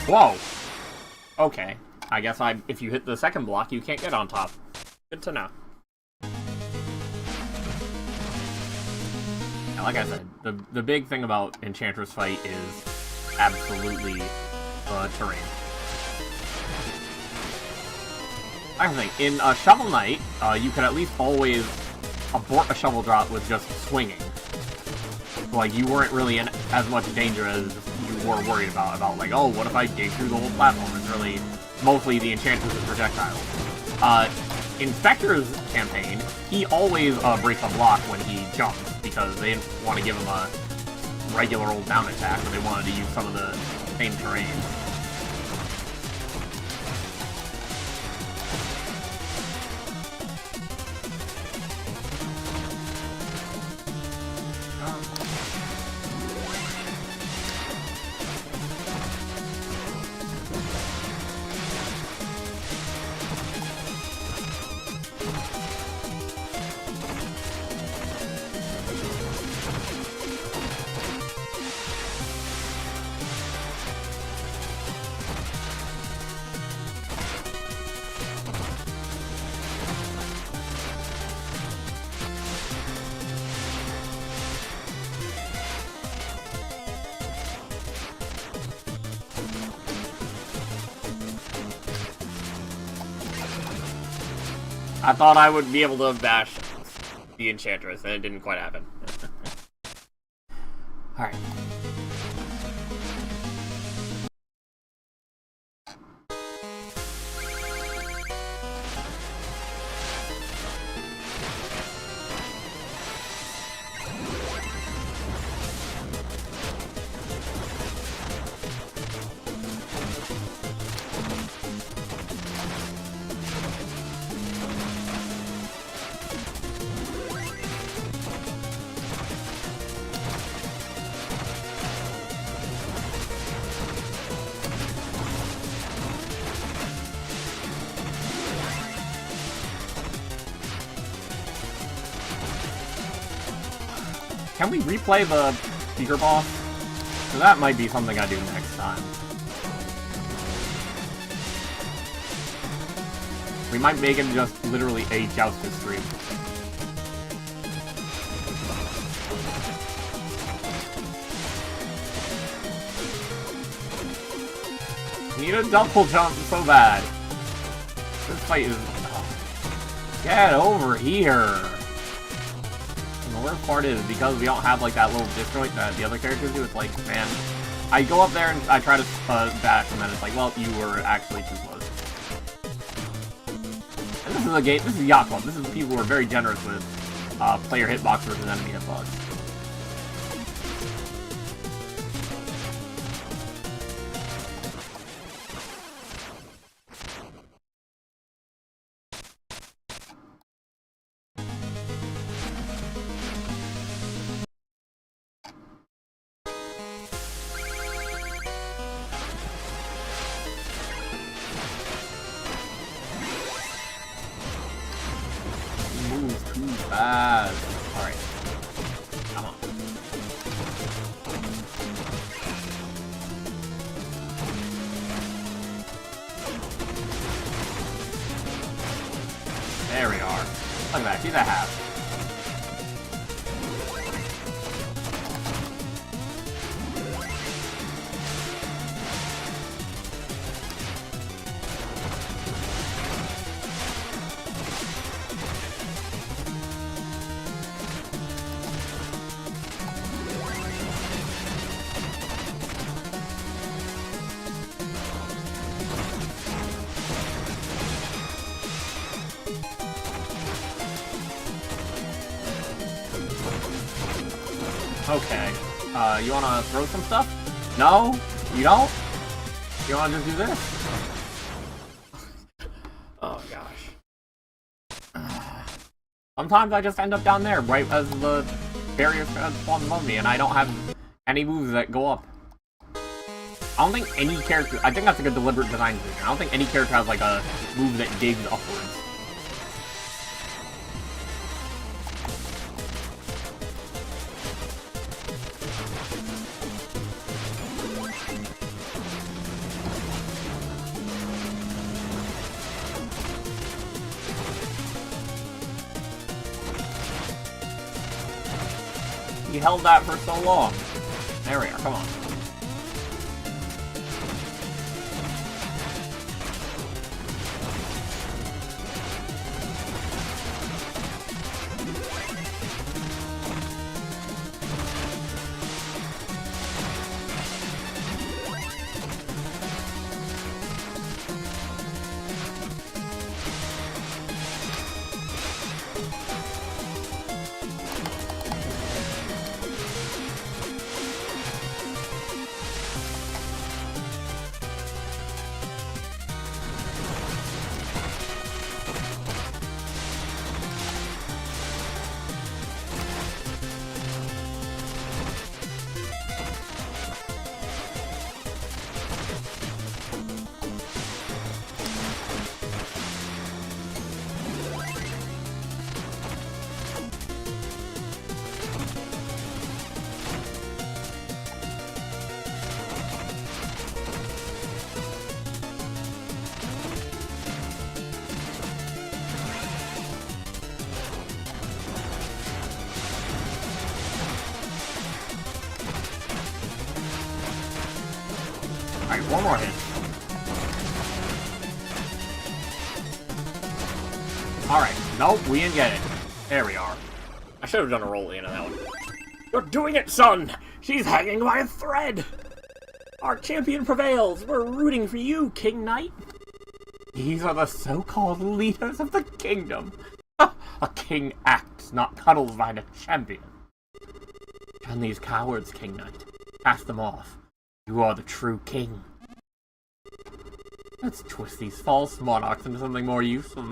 [SPEAKER 1] Whoa! Okay. I guess if you hit the second block, you can't get on top. Good to know. Yeah, like I said, the big thing about Enchantress Fight is absolutely terrain. I think in Shovel Knight, you can at least always abort a shovel drop with just swinging. Like, you weren't really in as much danger as you were worried about like, oh, what if I dig through the whole platform? It's really mostly the Enchantress and projectiles. In Spectre's campaign, he always breaks a block when he jumps, because they didn't want to give him a regular old down attack, but they wanted to use some of the same terrain. I thought I would be able to bash the Enchantress, and it didn't quite happen. Alright.
[SPEAKER 2] can we replay the speaker boss? So that might be something I do next time. We might make it just literally a Joustus stream. Need a double jump so bad. This fight is... Get over here! And the worst part is, because we don't have like that little disjoint that the other characters do, it's like, man, I go up there and I try to dash, and then it's like, well, you were actually too close. And this is a game, this is Yacht Club. This is people who are very generous with player hitbox versus enemy hitbox. Alright. Come on. There we are. Look at that, she's a half. Okay. You wanna throw some stuff? No? You don't? You wanna just do this? Oh gosh. Sometimes I just end up down there, right as the barriers spawn above me, and I don't have any moves that go up. I don't think any character... I think that's like a deliberate design decision. I don't think any character has like a move that digs upwards. He held that for so long. There we are, come on. Alright, one more hit. Alright, nope, we didn't get it. There we are. I should have done a roll into that one. You're doing it, son! She's hanging by a thread! Our champion prevails! We're rooting for you, King Knight! These are the so-called leaders of the kingdom! A king acts, not cuddles by the champion. Shun these cowards, King Knight. Cast them off. You are the true king. Let's twist these false monarchs into something more useful.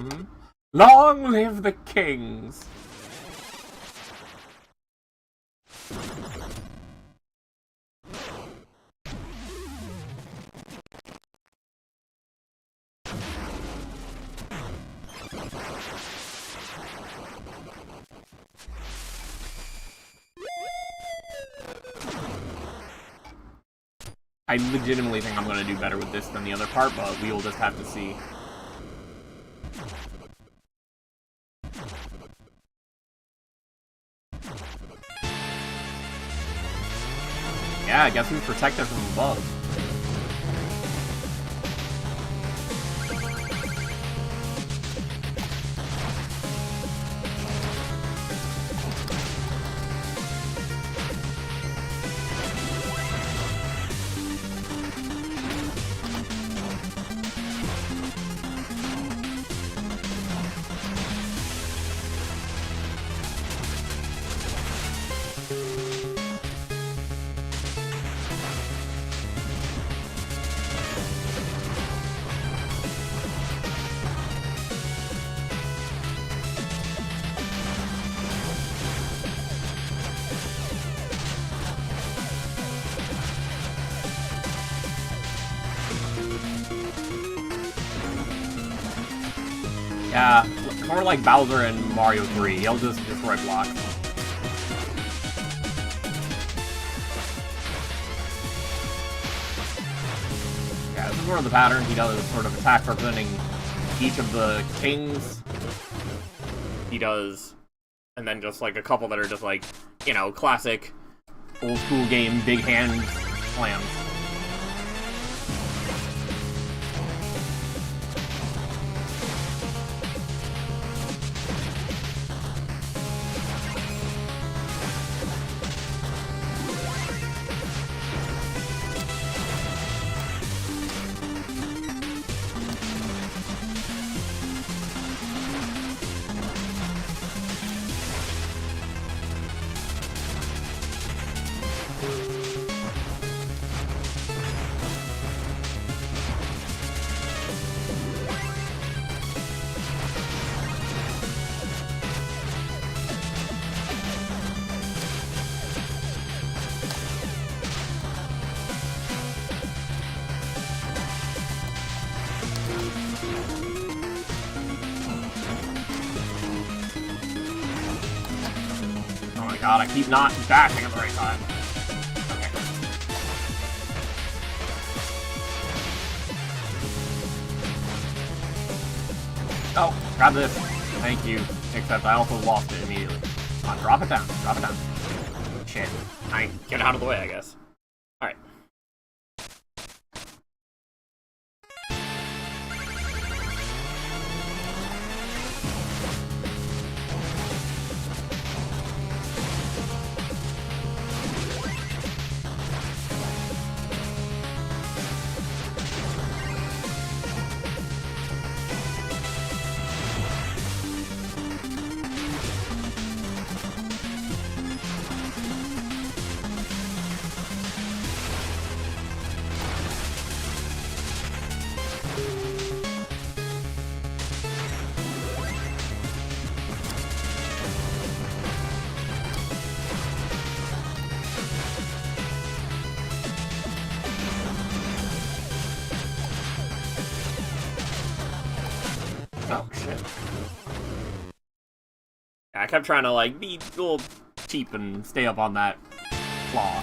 [SPEAKER 2] Long live the kings!
[SPEAKER 1] I legitimately think I'm gonna do better with this than the other part, but we will just have to see. Yeah, I guess we protected from above. Yeah, more like Bowser in Mario 3. He'll just destroy blocks. Yeah, this is sort of the pattern. He does sort of attack representing each of the kings. He does, and then just like a couple that are just like, you know, classic old school game, big hand slams. God, I keep not bashing at the right time. Okay. Oh, grab this. Thank you. Except I also lost it immediately. Come on, drop it down. Drop it down. Shit. I get out of the way, I guess. Alright. Oh, shit. Yeah, I kept trying to, like, be a little cheap and stay up on that claw.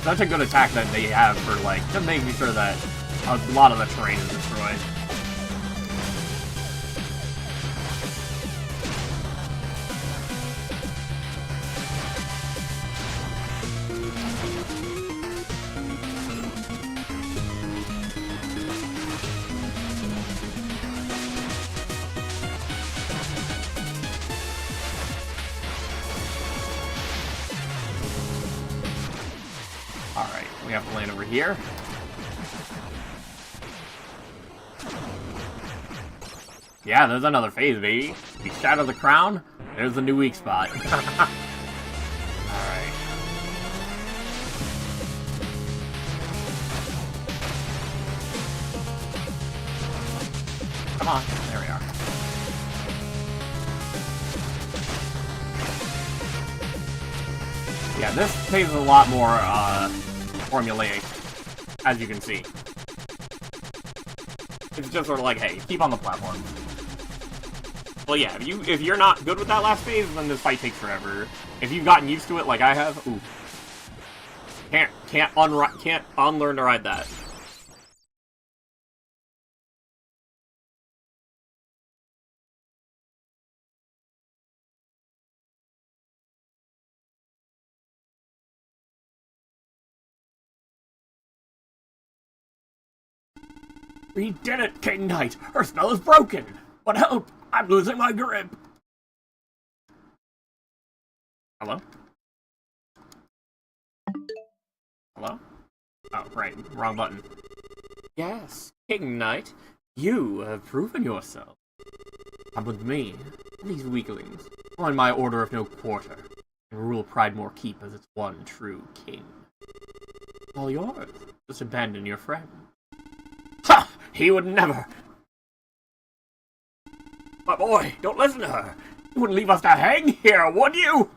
[SPEAKER 1] Such a good attack that they have for, like, just making sure that a lot of the terrain is destroyed. Alright, we have to land over here. Yeah, there's another phase, baby. We shatter the crown. There's the new weak spot. Alright. Come on, there we are. Yeah, this plays a lot more, formulaic, as you can see. It's just sort of like, hey, keep on the platform. Well, yeah, if you're not good with that last phase, then this fight takes forever. If you've gotten used to it, like I have, ooh. Can't unlearn to ride that.
[SPEAKER 2] We did it, King Knight! Her spell is broken! But help! I'm losing my grip!
[SPEAKER 1] Hello? Hello? Oh, right. Wrong button. Yes, King Knight. You have proven yourself. Come with me, these weaklings. Join my order of no quarter, and rule Pridemore Keep as its one true king. All yours. Just abandon your friend.
[SPEAKER 2] Ha! He would never! My boy, don't listen to her! You wouldn't leave us to hang here, would you?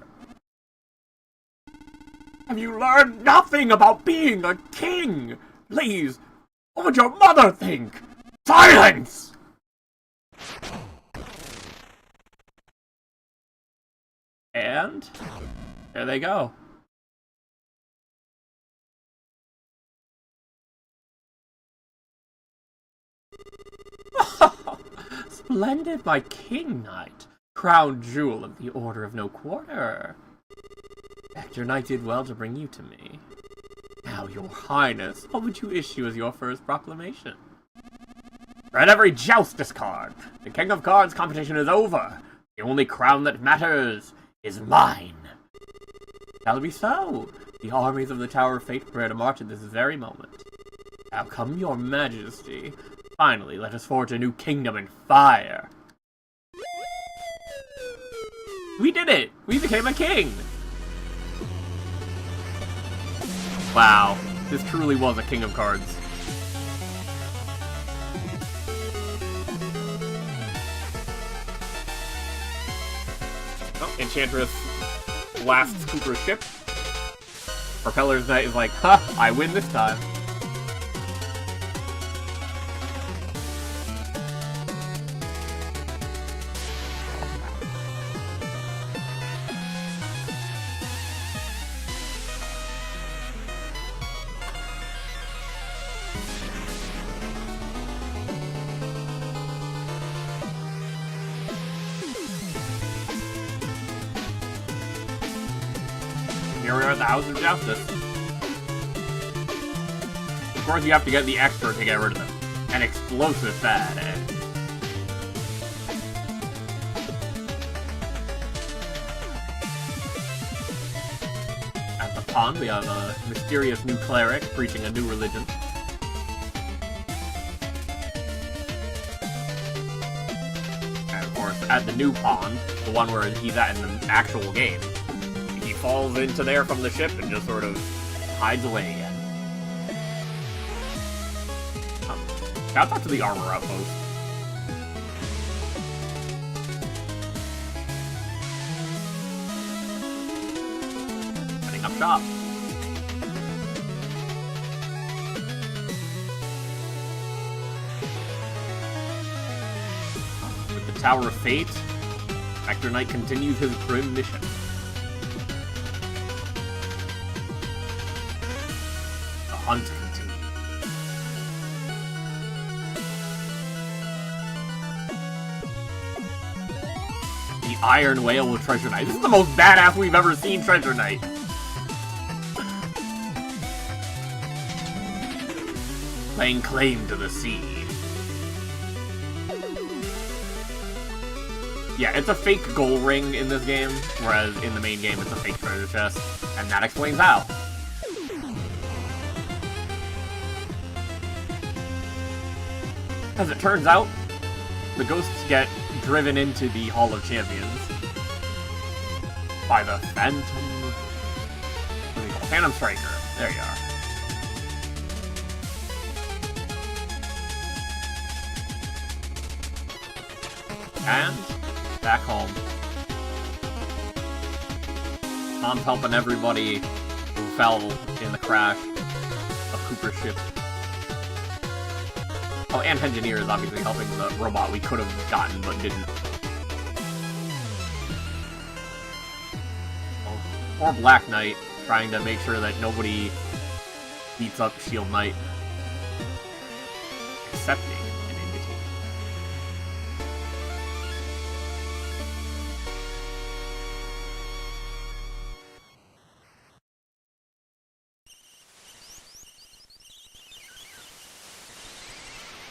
[SPEAKER 2] Have you learned nothing about being a king? Please, what would your mother think? Silence!
[SPEAKER 1] And there they go. Splendid, my King Knight, crown jewel of the Order of No Quarter. Hector Knight did well to bring you to me. Now, your highness, what would you issue as your first proclamation?
[SPEAKER 2] Read every Joustus card. The King of Cards competition is over. The only crown that matters is mine.
[SPEAKER 1] Shall it be so? The armies of the Tower of Fate prepare to march at this very moment. Now come, your majesty. Finally, let us forge a new kingdom in fire. We did it! We became a king! Wow, this truly was a King of Cards. Oh, Enchantress blasts Cooper's ship. Propeller's Knight is like, ha, I win this time. Here we are at the House of Justice. Of course, you have to get the extra to get rid of them. An explosive bad end. At the pond, we have a mysterious new cleric preaching a new religion. And of course, at the new pond, the one where he's at in the actual game, he falls into there from the ship and just sort of hides away again. Shout out to the armor outpost. Setting up shop. With the Tower of Fate, Hector Knight continues his grim mission. The hunt continues. The Iron Whale with Treasure Knight. This is the most badass we've ever seen Treasure Knight. Laying claim to the sea. Yeah, it's a fake gold ring in this game, whereas in the main game it's a fake treasure chest, and that explains how. As it turns out, the ghosts get driven into the Hall of Champions, by the Phantom... Phantom Striker. There you are. And back home. Tom's helping everybody who fell in the crash of Cooper's ship. Oh, and Engineer is obviously helping the robot we could have gotten but didn't. Oh, poor Black Knight, trying to make sure that nobody beats up Shield Knight. Accepting an invitation.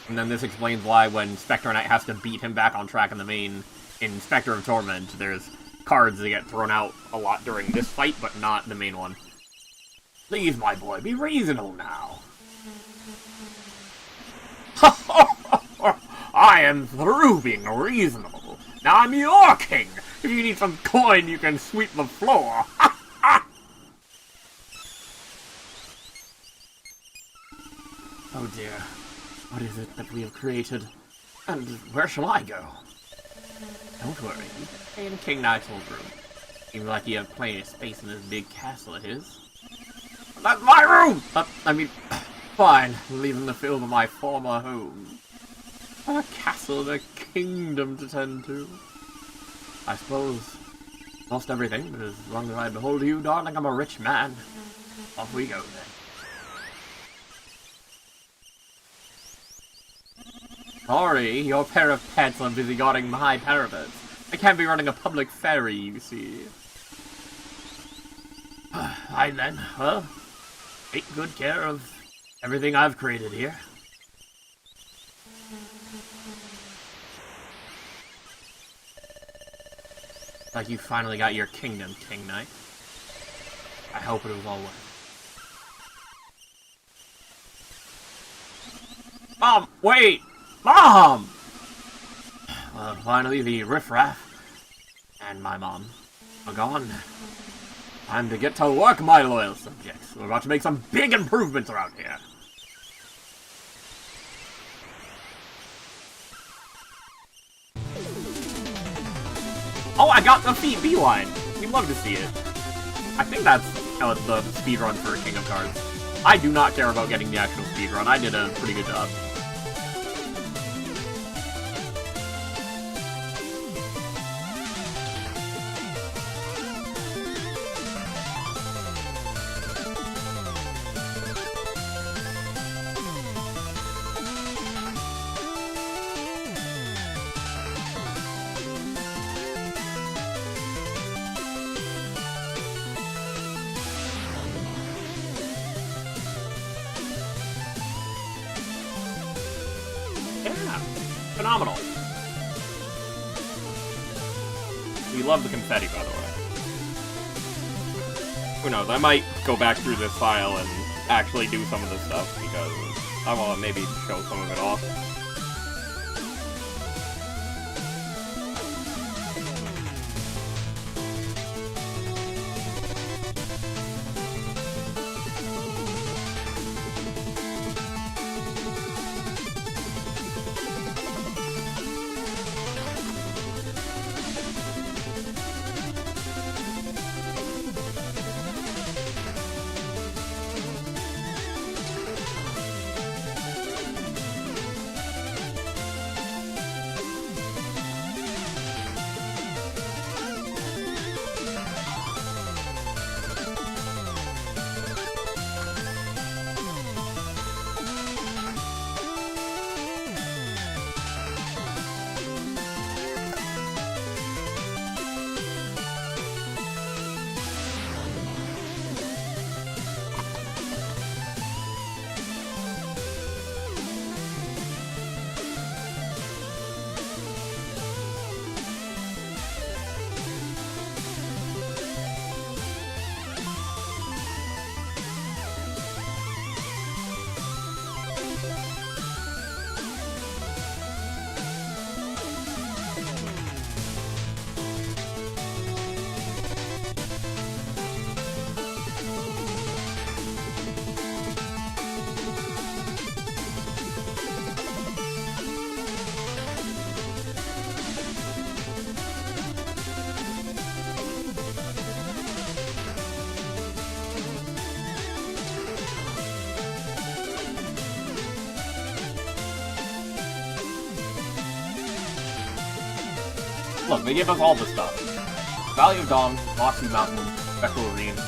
[SPEAKER 1] And then this explains why when Spectre Knight has to beat him back on track in the main, in Spectre of Torment, there's cards that get thrown out a lot during this fight, but not the main one. Please, my boy, be reasonable now. I am through being reasonable. Now I'm your king. If you need some coin, you can sweep the floor. Oh dear. What is it that we have created? And where shall I go? Don't worry. Stay in King Knight's old room. Seems like you have plenty of space in this big castle of his. That's my room! I mean, fine. Leaving the field of my former home. A castle and a kingdom to tend to. I suppose lost everything, but as long as I behold you, darling, I'm a rich man. Off we go, then. Sorry, your pair of pets are busy guarding my parapets. I can't be running a public ferry, you see. Aye then, well, take good care of everything I've created here. Like you finally got your kingdom, King Knight. I hope it was all worth it. Mom, wait! Mom! Well, finally the riffraff and my mom are gone. Time to get to work, my loyal subjects. We're about to make some big improvements around here. Oh, I got the feet beeline! We'd love to see it. I think that's the speedrun for King of Cards. I do not care about getting the actual speedrun. I did a pretty good job. Phenomenal. We love the confetti, by the way. Who knows, I might go back through this file and actually do some of this stuff, because I want to maybe show some of it off.
[SPEAKER 2] Look, they give us all the stuff. Valley of Dawn, Mossy Mountain, Spectral Arena,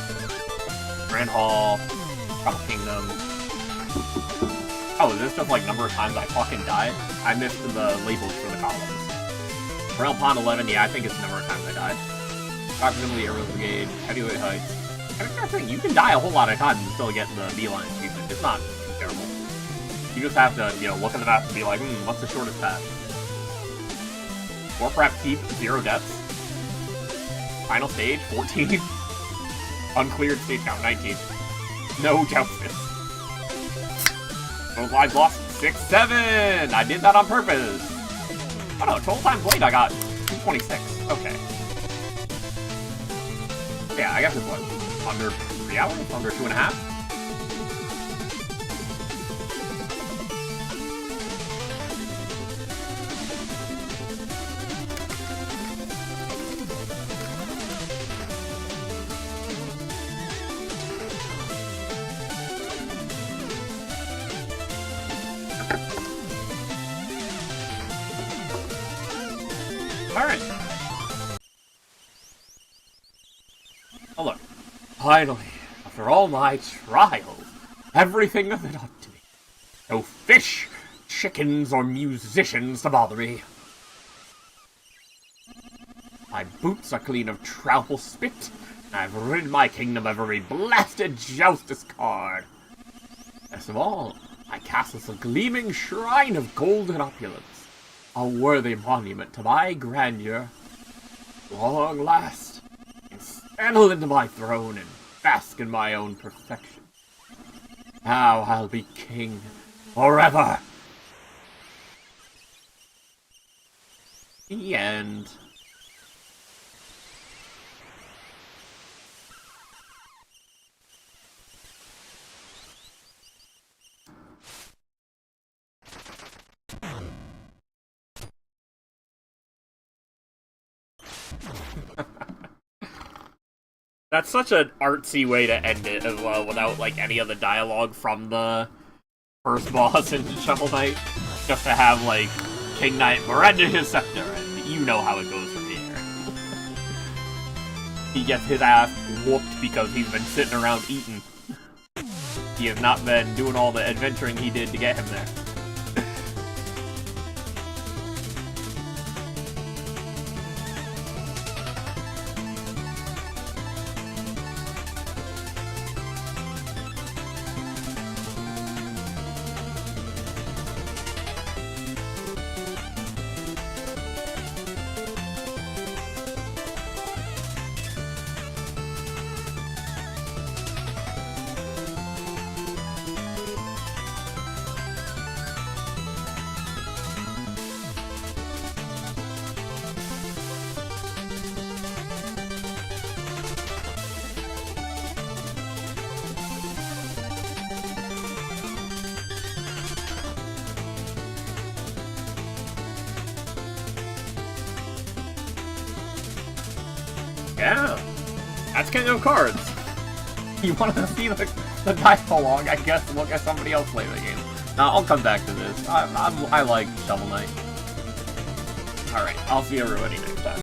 [SPEAKER 2] Grand Hall, Trouble Kingdom. Oh, is this just like number of times I fucking died? I missed the labels for the columns. Realm Pond 11, yeah, I think it's the number of times I died. Approximately Aerial Brigade, Heavyweight Heights. I think you can die a whole lot of times and still get the beeline achievement. It's not terrible. You just have to, you know, look at the map and be like, what's the shortest path? Warcraft Keep, 0 deaths. Final stage, 14. Uncleared stage count, 19. No Joustus. Total lives lost, 6, 7! I did that on purpose! Oh no, total time played I got 226. Okay. Yeah, I guess it's what? Under 3 hours? Under 2.5? Alright. Oh look. Finally, after all my trials, everything lived up to me. No fish, chickens, or musicians to bother me. My boots are clean of trowel spit, and I've rid my kingdom of every blasted Joustus card. Best of all, my castle's a gleaming shrine of golden opulence, a worthy monument to my grandeur. Long last, and settle into my throne and bask in my own perfection. Now I'll be king forever. The end. That's such an artsy way to end it as well, without, like, any of the dialogue from the first boss in Shovel Knight. Just to have, like, King Knight surrender his scepter, and you know how it goes from here. He gets his ass whooped because he's been sitting around eating. He has not been doing all the adventuring he did to get him there. Yeah, that's King of Cards. You want to see the dialogue, I guess look at somebody else play the game. Now, I'll come back to this. I like Shovel Knight. Alright, I'll see everybody next time.